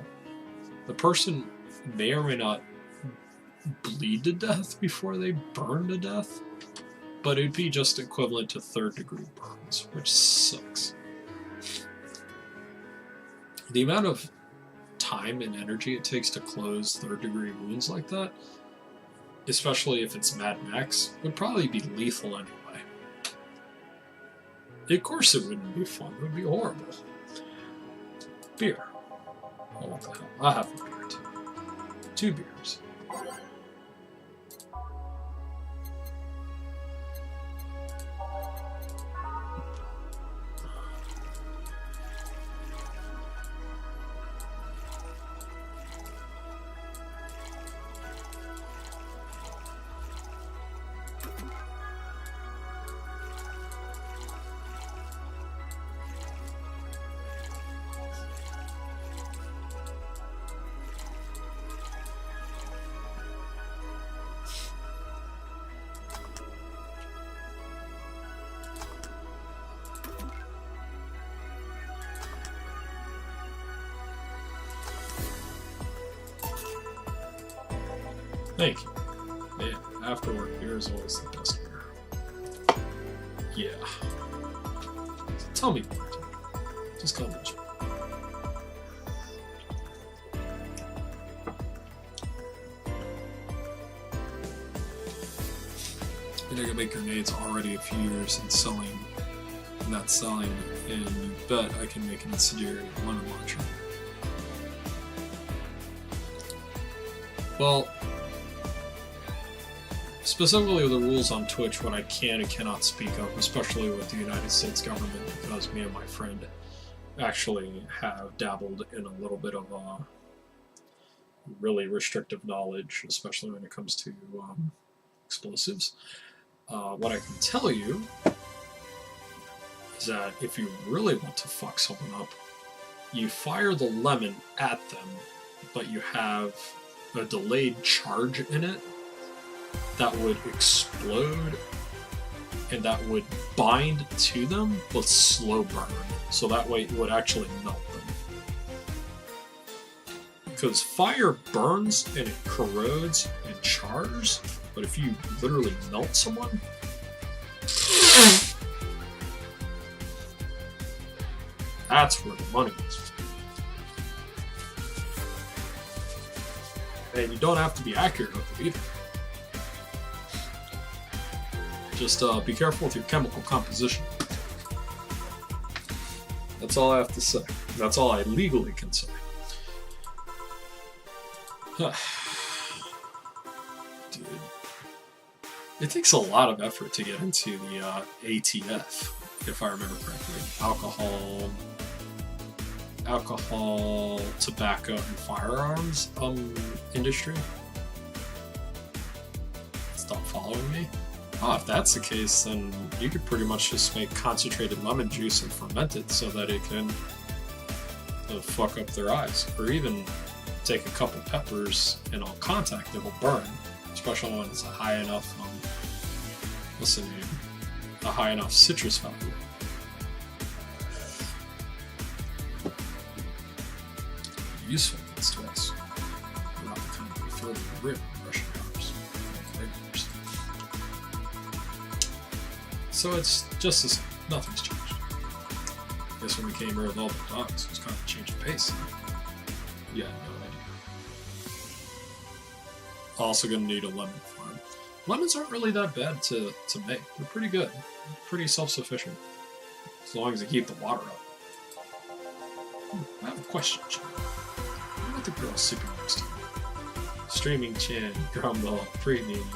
the person may or may not bleed to death before they burn to death, but it'd be just equivalent to third-degree burns, which sucks. The amount of time and energy it takes to close third-degree wounds like that, especially if it's Mad Max, would probably be lethal anyway. Of course it wouldn't be fun, it would be horrible. Beer. Oh, what the hell? I'll have a beer too. 2 beers. Thank you. Man, after work beer is always the best beer. Yeah. So tell me more. Just call me Jim. You're gonna make grenades already a few years in selling, not selling, and you bet I can make an incendiary lemon launcher. Well, specifically the rules on Twitch, what I can and cannot speak of, especially with the United States government, because me and my friend actually have dabbled in a little bit of really restrictive knowledge, especially when it comes to explosives. What I can tell you is that if you really want to fuck someone up, you fire the lemon at them, but you have a delayed charge in it that would explode and that would bind to them but slow burn. So that way it would actually melt them. Because fire burns and it corrodes and chars, but if you literally melt someone, that's where the money is. And you don't have to be accurate with it either. Just be careful with your chemical composition. That's all I have to say. That's all I legally can say. Dude. It takes a lot of effort to get into the ATF, if I remember correctly. Alcohol, tobacco, and firearms industry. Stop following me? Oh, if that's the case, then you could pretty much just make concentrated lemon juice and ferment it so that it can fuck up their eyes. Or even take a couple peppers and on contact it will burn, especially when it's a high enough, a high enough citrus value. Useful ones to us. We're not the kind of refilling the rib in Russian cars. Regulars. So it's just the same. Nothing's changed. I guess when we came here with all the dogs, it was kind of a change of pace. Yeah, no idea. Also gonna need a lemon farm. Lemons aren't really that bad to make. They're pretty good. They're pretty self-sufficient. As long as they keep the water up. I have a question, Chan. What about the girl sleeping next to you? Streaming Chan, Grumble, Premium.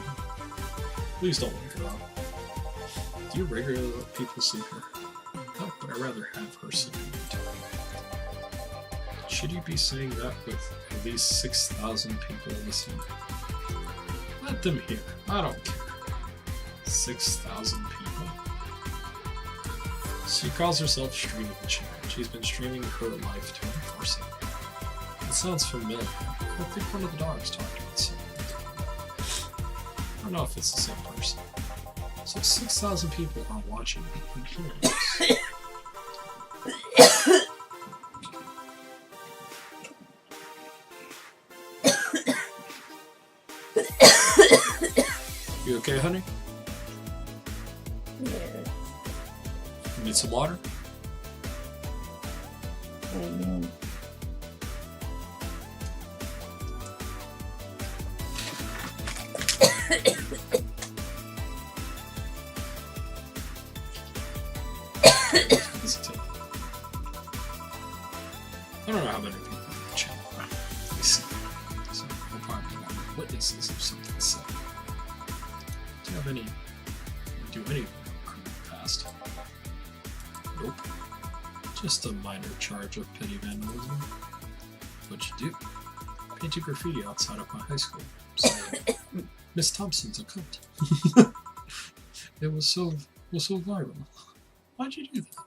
Please don't wake her up. Do you regularly let people sleep here? No, but I'd rather have her sleeping here too. Should you be saying that with at least 6,000 people listening? Let them hear. I don't care. 6,000 people? She calls herself Streaming Chan. She's been streaming her life 24/7. It sounds familiar. I think one of the dogs talked about something. I don't know if it's the same person. So 6,000 people are watching and hearing this. You okay, honey? Yeah. You need some water? Mm-hmm. I don't know how many people in the channel they see. So we'll probably want witnesses of something said. Do you do any criminal past? Nope. Just a minor charge of petty vandalism. What'd you do? Painted graffiti outside of my high school. Saying, Miss Thompson's a cunt. It was so viral. Why'd you do that?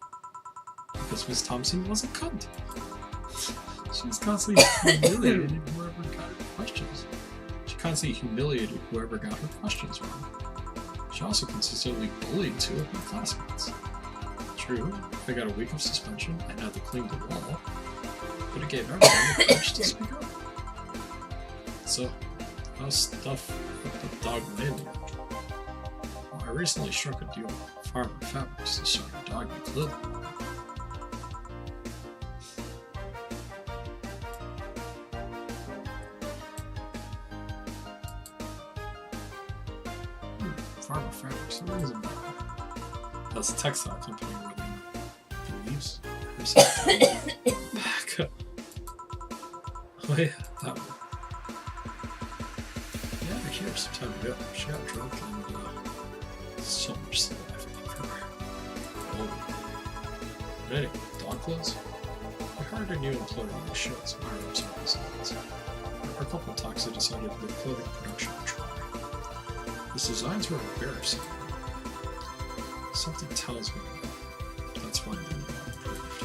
Because Miss Thompson was a cunt. She was constantly humiliated whoever got her questions. She constantly humiliated whoever got her questions wrong. She also consistently bullied 2 of my classmates. True, I got a week of suspension and had to clean the wall, but it gave everyone the courage to speak up. So, how's stuff with the dog landing? Well, I recently struck a deal with Farmer Fabrics to start a dog clothing. Farmer Fabrics, that rings a bell. That's a textile company where they leaves. Back up. Oh yeah, that one. Yeah, I here some time ago. She got drunk and so much stuff for her. But anyway, dog clothes. I hired a new employee on the show, so my room service. After a couple of talks, I decided to give clothing production a try. His designs were embarrassing. Something tells me that's why they approved.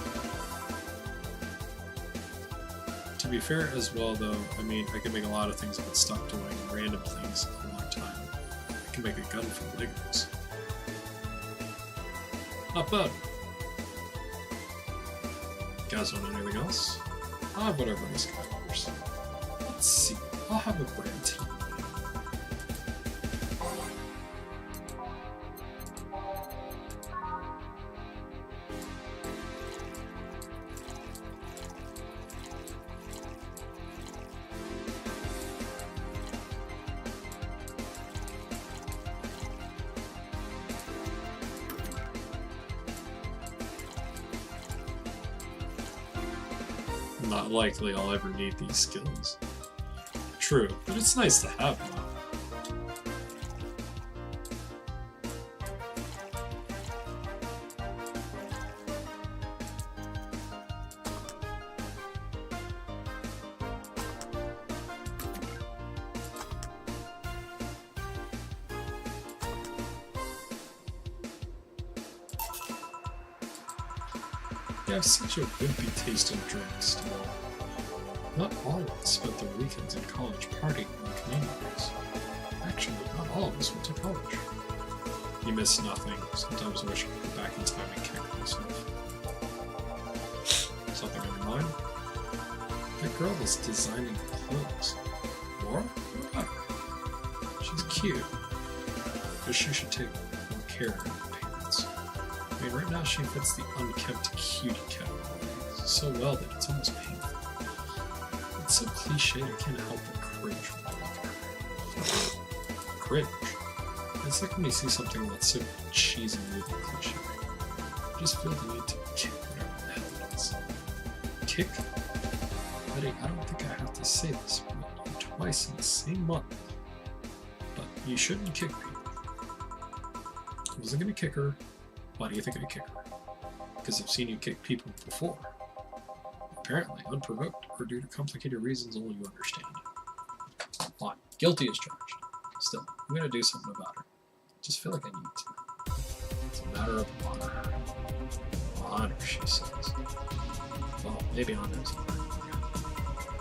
To be fair as well, though, I mean, I can make a lot of things get stuck doing random things a long time. I can make a gun from Legos. Not bad. You guys want anything else? I'll have whatever this guy orders. Let's see. I'll have a brand tea. Not likely I'll ever need these skills. True, but it's nice to have them. You have such a wimpy taste in drinks, still. Not all of us spent their weekends in college partying in communities. Actually, not all of us went to college. You miss nothing. Sometimes I wish I could go back in time and kick myself. Something on your mind? That girl is designing clothes. Laura? What? She's cute. But she should take more care of her appearance. I mean, right now she fits the unkempt cutie category so well that it's almost painful. It's so cliche, I can't help but cringe when I look at her. Cringe? It's like when you see something that's so cheesy and cliche. You just feel the need to kick whatever the hell it is. Kick? Betty, I don't think I have to say this, but twice in the same month. But you shouldn't kick people. I wasn't gonna kick her. Why do you think I kick her? Because I've seen you kick people before. Apparently, unprovoked, or due to complicated reasons only you understand. Fine. Guilty as charged. Still, I'm gonna do something about her. Just feel like I need to. It's a matter of honor. Honor, she says. Well, maybe honor is honor.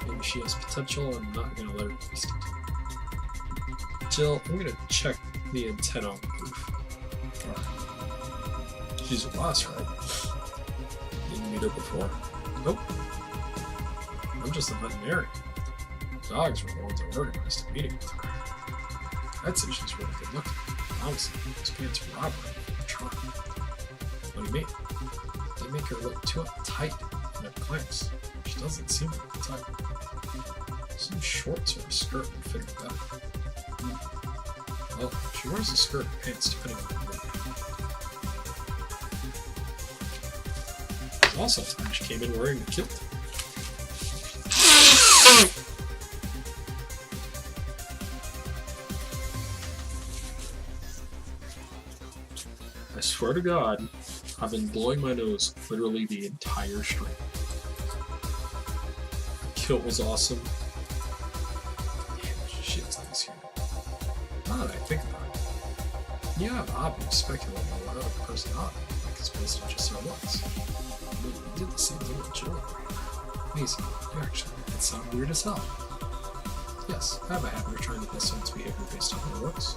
Maybe she has potential, and I'm not gonna let her waste it. Jill, I'm gonna check the antenna on the roof. She's a boss, right? Didn't meet her before? Nope. I'm just a veterinarian. Dogs were the ones that organized a meeting with her. I'd say she's really good looking. Honestly, those pants are robbery for a charm. What do you mean? They make her look too uptight and at clamps. She doesn't seem to be tight. Some shorts or a skirt would fit her better. Well, she wears a skirt and pants depending on the mood. Also, time she came in wearing the kilt. I swear to God, I've been blowing my nose literally the entire stream. The kilt was awesome. Yeah, shit's nice here. Now that I think about it, you have obvious speculating on what other personality like is based on just her looks. You did the same thing with Jill. Amazing. You actually make it sound weird as hell. Yes, I have a habit of trying to guess someone's behavior based on their looks.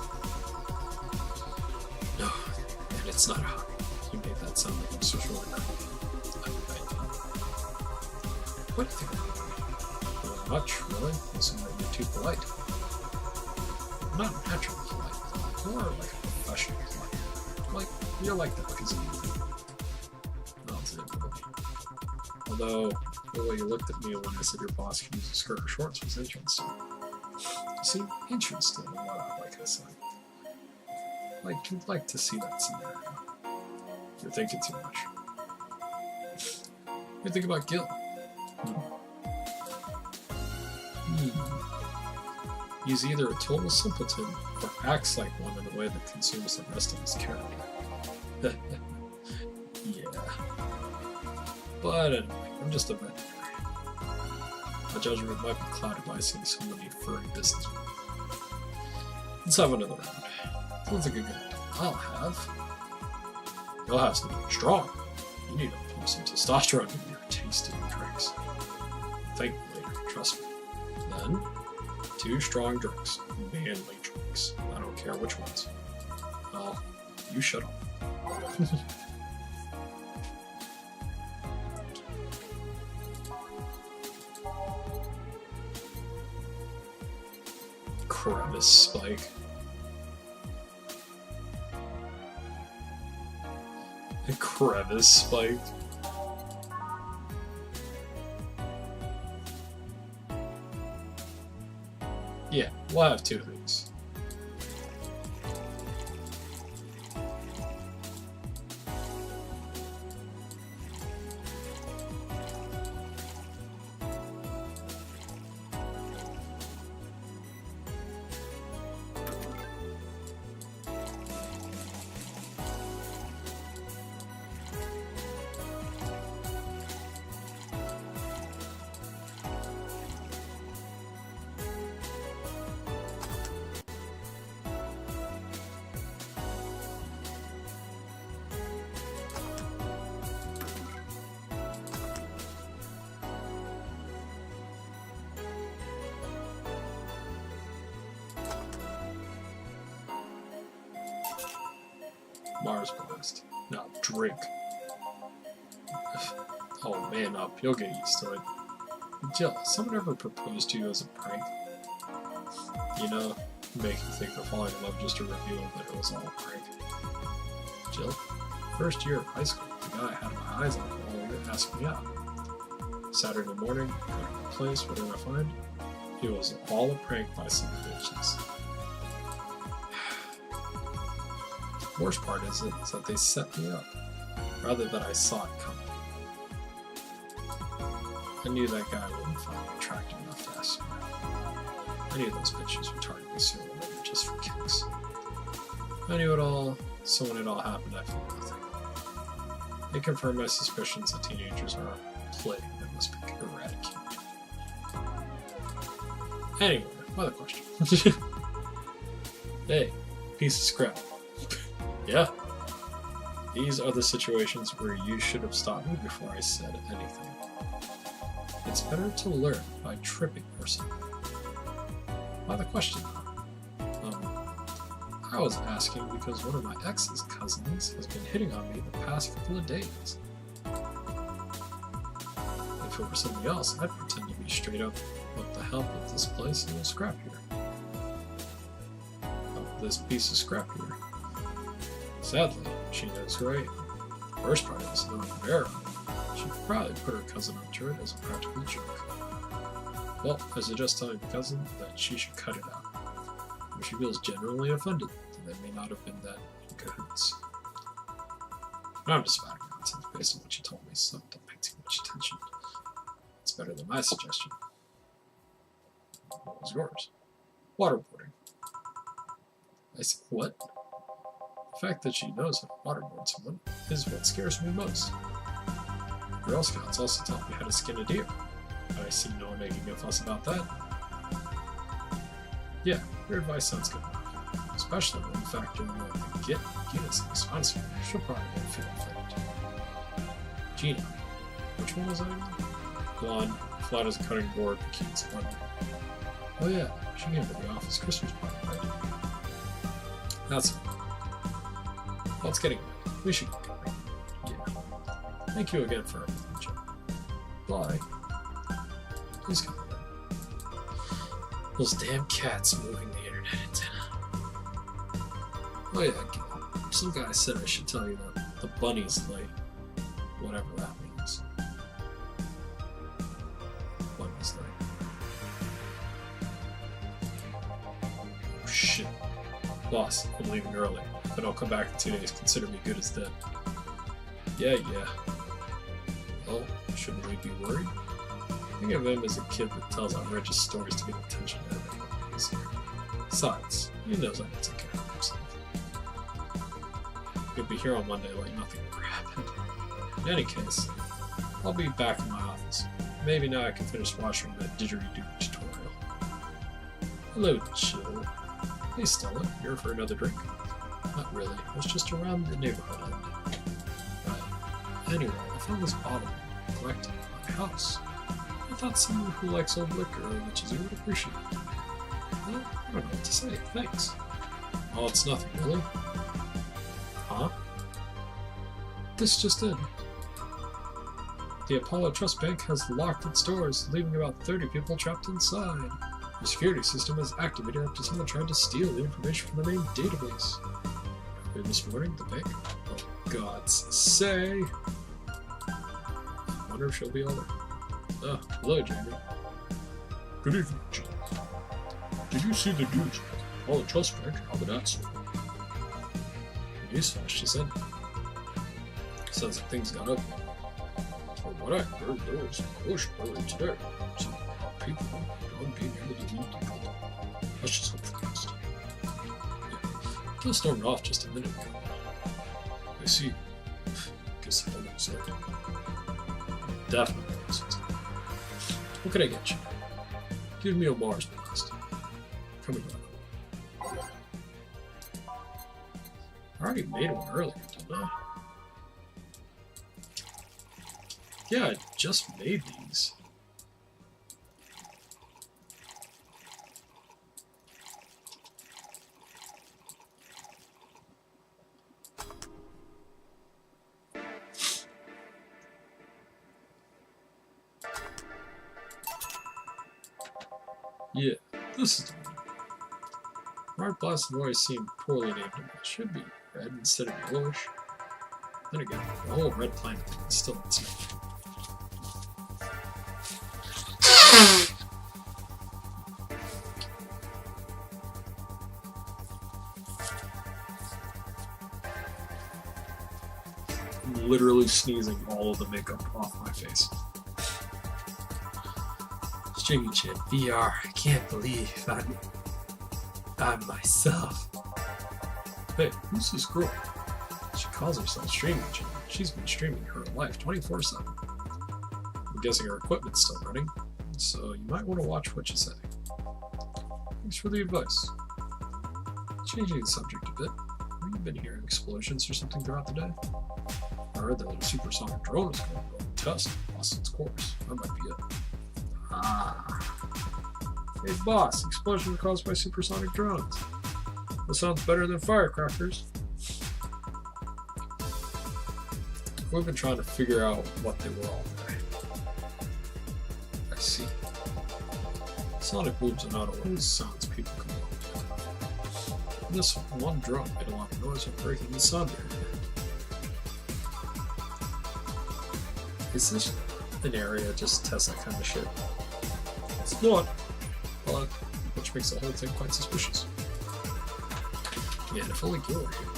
No, and it's not a hobby. You made that sound like it was really cool. What do you think about me? Not much, really. Listen, you're too polite. I'm not naturally polite. More like a professional polite. Like, you're like that because of you. Although, the way you looked at me when I said your boss could use a skirt or shorts was interesting. You seem interested in what I like I said. Like, you'd like to see that scenario. You're thinking too much. What do you think about Gil? He's either a total simpleton or acts like one in a way that consumes the rest of his character. Yeah. But anyway, I'm just a veterinarian. My judgment might be clouded by seeing so many furry businessmen. Let's have another round. Sounds like a good idea. I'll have You'll have something strong. You need to pump some testosterone into your tasty drinks. Thank me later, trust me. Then, 2 strong drinks. Manly drinks. I don't care which ones. Well, you shut up. Crevice spike. A crevice spike. Yeah, we'll have 2 of these. Mars Blast. Now drink. Oh, man up. You'll get used to it. Jill, has someone ever proposed to you as a prank? You know, make you think they're falling in love just to reveal that it was all a prank. Jill, first year of high school, the guy I had my eyes on all year asked me out. Saturday morning, going to the place, what did I find? It was all a prank by some bitches. The worst part is that they set me up, rather than I saw it coming. I knew that guy wouldn't find me attractive enough to ask him out. I knew those bitches would target me sooner or later just for kicks. I knew it all, so when it all happened, I felt nothing. They confirmed my suspicions that teenagers are a plague that must be eradicated. Anyway, another question. Hey, piece of scrap. Yeah. These are the situations where you should have stopped me before I said anything. It's better to learn by tripping yourself. Why the question? I was asking because one of my ex's cousins has been hitting on me the past couple of days. If it were somebody else, I'd pretend to be straight up with the help of this place and a scrap here. Of this piece of scrap here. Sadly, she knows who I am. The worst part is, knowing Vera, she could probably put her cousin on to it as a practical joke. Well, I suggest telling the cousin that she should cut it out. If she feels genuinely offended, then they may not have been that in cahoots. But I'm just spouting nonsense based on what she told me, so don't pay too much attention. It's better than my suggestion. What was yours? Waterboarding. I said, what? The fact that she knows how to waterboard someone is what scares me most. Girl Scouts also taught me how to skin a deer. And I see no one making a fuss about that. Yeah, your advice sounds good enough. Especially when you factor in what the Gina's sponsor. She'll probably won't feel offended. Gina. Which one was I again? Blonde, flat as a cutting board, cute and splendid. Oh yeah, she came to the office Christmas party, right? That's it. Well, it's getting late. We should get going. Yeah. Thank you again for everything, Jim. Bye. Please come again. Those damn cats moving the internet antenna. Oh yeah, some guy said I should tell you that the bunny's late. Whatever that means. Bunny's late. Oh shit. Boss, I'm leaving early. But I'll come back in 2 days. Consider me good as dead. Yeah. Well, shouldn't we be worried? Think of him as a kid that tells outrageous stories to get attention to everyone. Besides, he knows I can take care of himself. He'll be here on Monday like nothing ever happened. In any case, I'll be back in my office. Maybe now I can finish watching that didgeridoo tutorial. Hello, Jill. Hey Stella, here for another drink? Not really, I was just around the neighborhood and Anyway, I found this bottle neglected in my house. I thought someone who likes old liquor or witches would appreciate it. Well, I don't know what to say. Thanks. Oh, it's nothing, really. Huh? This just in. The Apollo Trust Bank has locked its doors, leaving about 30 people trapped inside. The security system is activated after someone tried to steal the information from the main database. Earlier this morning, the bank... Oh, God's say! I wonder if she'll be all there. Oh, hello, Jamie. Good evening, John. Did you see the news? Apollo Trust Bank? How about that, sir? The newsflash just ended. Sounds like things got ugly. From what I heard, there was a closure earlier today. Some people don't being able to leave the building. Let's just hope for the best. Yeah, Jill stormed off just a minute ago. I see. Guess I don't know exactly. Definitely knows exactly. What can I get you? Give me a Mars blast. Coming up. I already made one earlier, didn't I? Yeah, I just made these. Yeah, this is the one. Mark Blast voice seemed poorly named. It should be red instead of yellowish. Then again, the whole red planet is still insane. I'm literally sneezing all of the makeup off my face. Streaming chat VR. I can't believe I'm myself. Hey, who's this girl? She calls herself Streaming Chat. She's been streaming her life 24/7. I'm guessing her equipment's still running, so you might want to watch what you say. Thanks for the advice. Changing the subject a bit, have you been hearing explosions or something throughout the day? I heard that a supersonic drone is going to go test and lost its course. That might be it. Ah. Hey boss, explosion caused by supersonic drones. That sounds better than firecrackers. We've been trying to figure out what they were all day. I see. Sonic booms are not always sounds people can love. This one drone made a lot of noise while breaking the sound barrier. Is this an area just to test that kind of shit? It's not, but which makes the whole thing quite suspicious. Man, if only Gil were here, I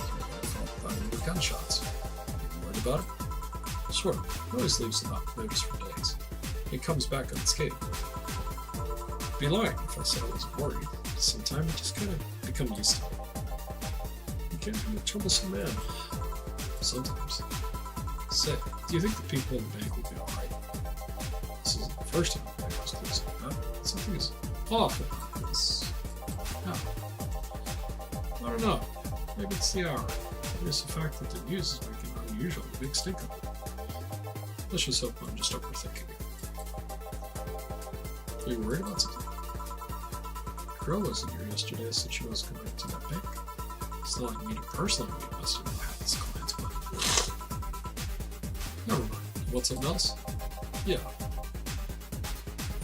felt about with gunshots. You worried about it? Sure, he always leaves without notice for days. He comes back unscathed. I'd be lying if I said I wasn't worried. Sometimes you just kind of become used to it. You can be a troublesome man. Sometimes. Say, do you think the people in the bank will be alright? This isn't the first time the bank was closed like that. Something is awful about this. No. I don't know. Maybe it's the hour. Maybe it's the fact that the news is making an unusually big stink of it. Let's just hope I'm just overthinking it. Are you worried about something? The girl wasn't here yesterday, said she was going to that bank. It's not like me to personally be invested in Pat's clients, but... Never mind. You want something else? Yeah.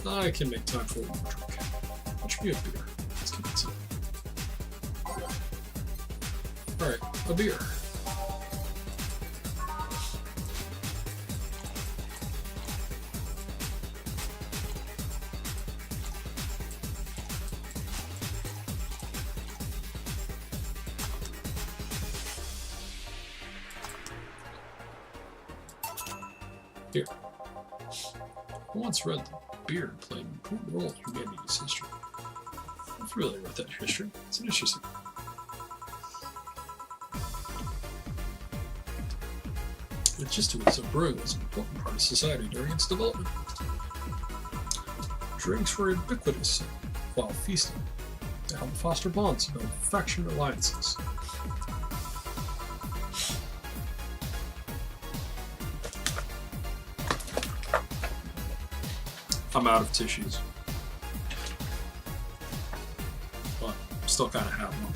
I can make time for one more drink. Watch me a beer. Let's keep it simple. Alright, a beer. Here. I once read that beer played an important role in humanity's history. I'm familiar with that history. It's an interesting. It just means that brewing was an important part of society during its development. Drinks were ubiquitous while feasting to help foster bonds and build faction alliances. I'm out of tissues. But still kind of have one.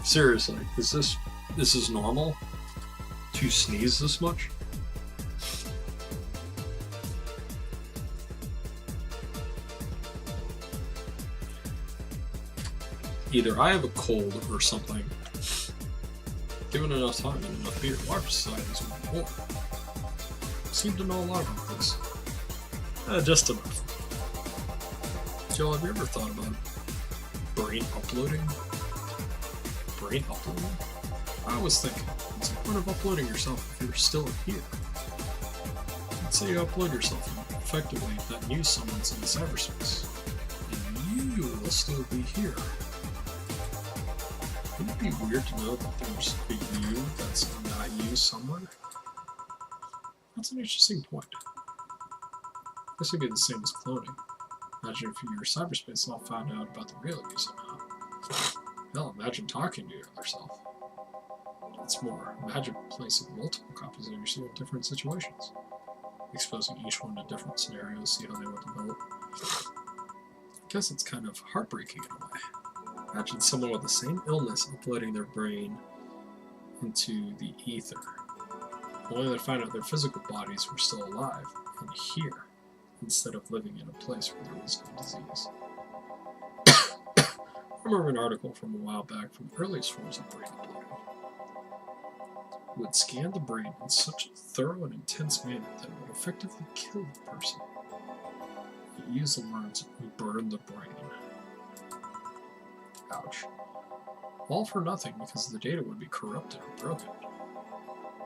Seriously, this is normal to sneeze this much? Either I have a cold or something. Given enough time and enough beer, large societies will be poor. Seem to know a lot about this. Just enough. Joe, have you ever thought about brain uploading? Brain uploading? I was thinking, what's the point of uploading yourself if you're still here? Let's say you upload yourself and effectively that you someone's in cyberspace. And you will still be here. Wouldn't it be weird to know that there's a you that's not you somewhere? That's an interesting point. This would be the same as cloning. Imagine if your cyberspace all found out about the real you somehow. Hell, imagine talking to your other self. It's more, imagine placing multiple copies of yourself in different situations. Exposing each one to different scenarios, see how they would develop. I guess it's kind of heartbreaking in a way. Imagine someone with the same illness uploading their brain into the ether, only to find out their physical bodies were still alive and here, instead of living in a place where there was no disease. I remember an article from a while back from the earliest forms of brain uploading. It would scan the brain in such a thorough and intense manner that it would effectively kill the person. It used the words, "burn the brain." Ouch. All for nothing because the data would be corrupted or broken.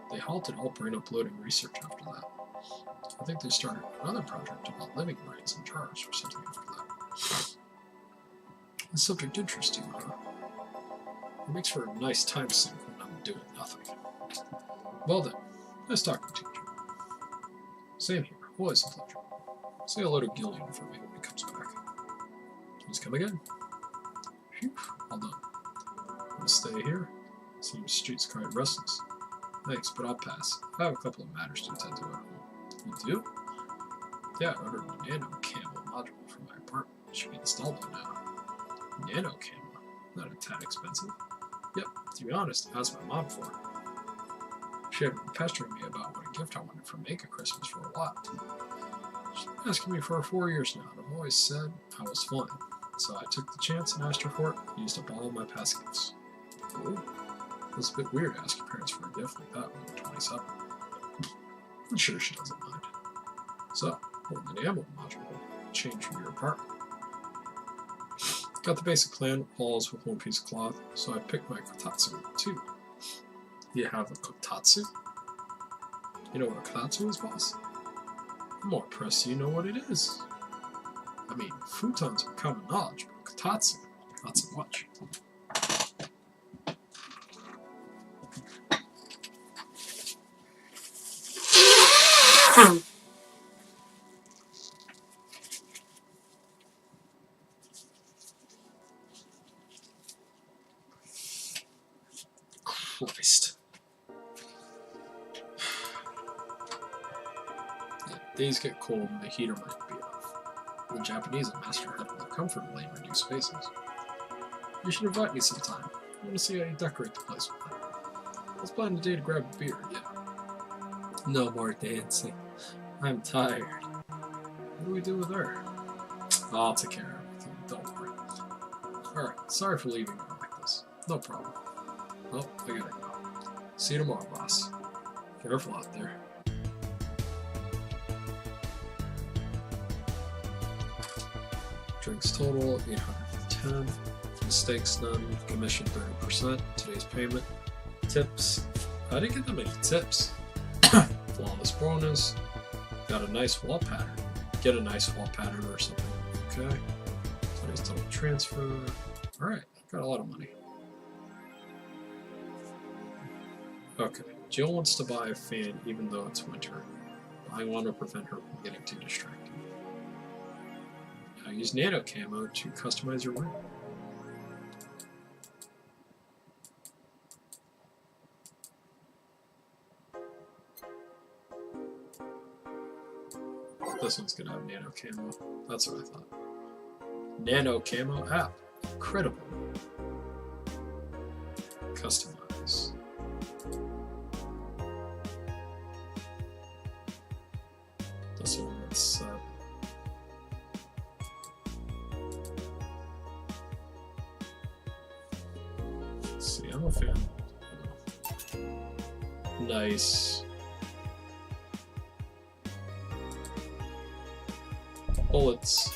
They halted all brain uploading research after that. I think they started another project about living brains in jars or something after that. The subject interests you, huh? It makes for a nice time sink when I'm doing nothing. Well then, nice talking to you, Jim. Same here, always a pleasure. Say hello to Gillian for me when he comes back. Please come again. Phew, all done. I'm gonna stay here. Seems the street's quite restless. Thanks, but I'll pass. I have a couple of matters to attend to at home. You do? Yeah, I ordered a nano camo module for my apartment. It should be installed by now. Nano camo? Not a tad expensive. Yep, to be honest, I asked my mom for it. She had been pestering me about what a gift I wanted for Make a Christmas for a while. She's been asking me for 4 years now, and I've always said I was fine. So I took the chance and asked her for it, and used up all of my past gifts. Ooh. It was a bit weird to ask your parents for a gift like that when you're 27. I'm sure she doesn't mind. So, what would the ammo module change from your apartment? Got the basic plan, walls with one piece of cloth, so I picked my kotatsu too. You have a kotatsu? You know what a kotatsu is, boss? I'm more impressed you know what it is. I mean, futons are common knowledge, but kotatsu, not so much. Christ. Yeah, days get cold and the heater might be off. The Japanese have mastered how to live comfortably in reduced spaces. You should invite me sometime. I want to see how you decorate the place with that. Let's plan a day to grab a beer, yeah. No more dancing. I'm tired. What do we do with her? I'll take care of everything, don't worry. Alright, sorry for leaving you like this. No problem. Well, I gotta go. See you tomorrow, boss. Careful out there. Drinks total, 810. Mistakes none. Commission 30%. Today's payment. Tips. I didn't get that many tips. Flawless bonus. Got a nice wall pattern. Get a nice wall pattern or something. Okay. Today's total transfer. Alright, got a lot of money. Okay, Jill wants to buy a fan even though it's winter. I want to prevent her from getting too distracted. Now use nano camo to customize your room. This one's gonna have nano camo. That's what I thought. Nano camo app. Incredible. Customize. This one is set. Let's see, I'm a fan. Nice. Bullets.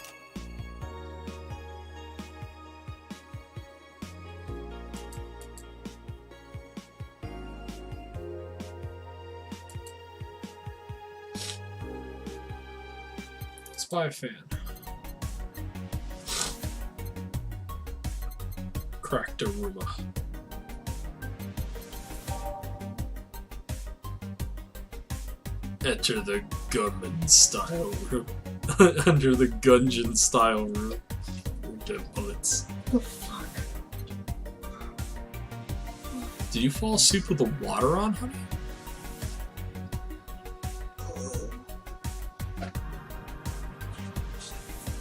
Let's buy a fan. Cracked Aruma. Enter the gunman style room. Under the Gungeon style room. Get bullets. The fuck? Did you fall asleep with the water on, honey?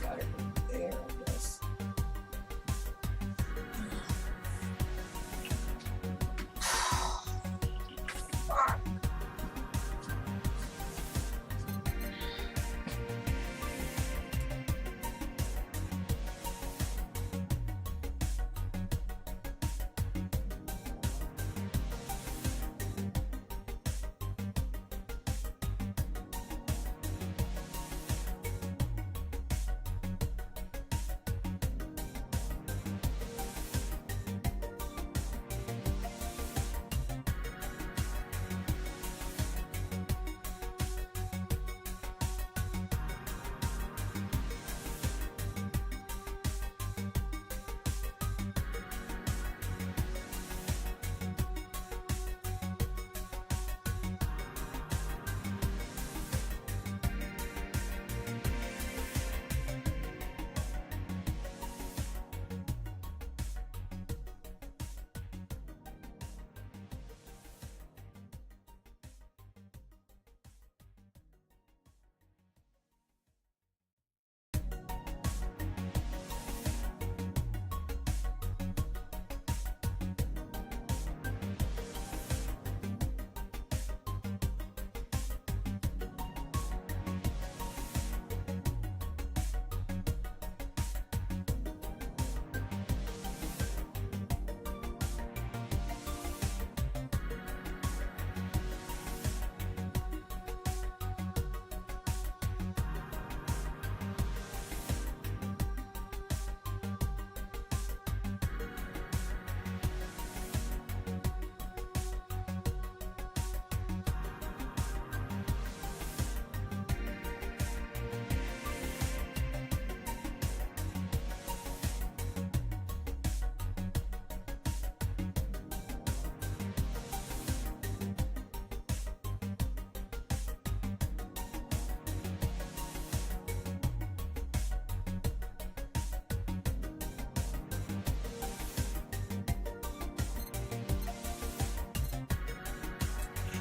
Got it there, I guess. Fuck.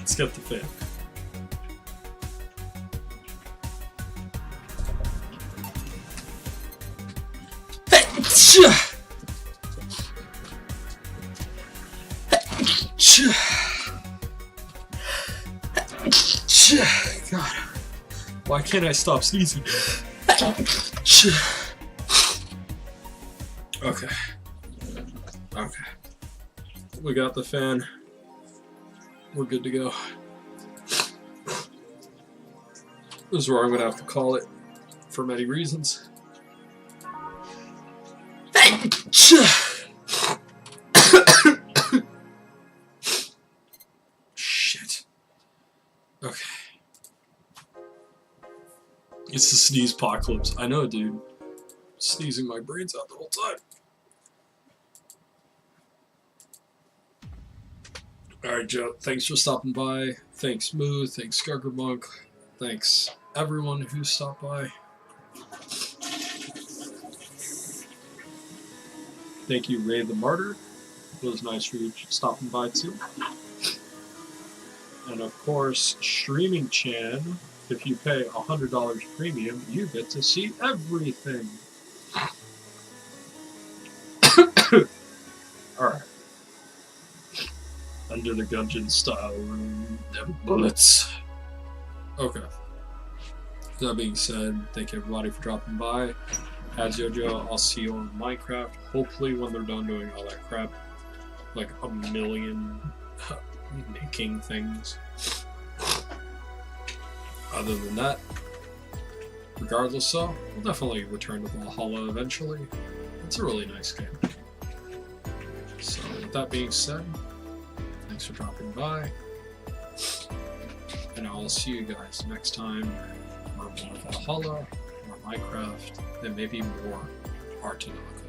Let's get the fan. God, why can't I stop sneezing? Okay. Okay. We got the fan. We're good to go. This is where I'm going to have to call it for many reasons. Shit. Okay. It's the sneeze apocalypse. I know, dude. Sneezing my brains out the whole time. Alright, Joe. Thanks for stopping by. Thanks, Smooth. Thanks, Skargermonk. Thanks, everyone who stopped by. Thank you, Ray the Martyr. It was nice for you stopping by, too. And, of course, Streaming Chan. if you pay $100 premium, you get to see everything. Alright. Under the Gungeon style room, never bullets. Okay. That being said, thank you everybody for dropping by. As Jojo, I'll see you on Minecraft. Hopefully when they're done doing all that crap. Like a million making things. Other than that, regardless so, we'll definitely return to Valhalla eventually. It's a really nice game. So with that being said, thanks for dropping by. And I'll see you guys next time for more Valhalla, more Minecraft, and maybe more Artanok.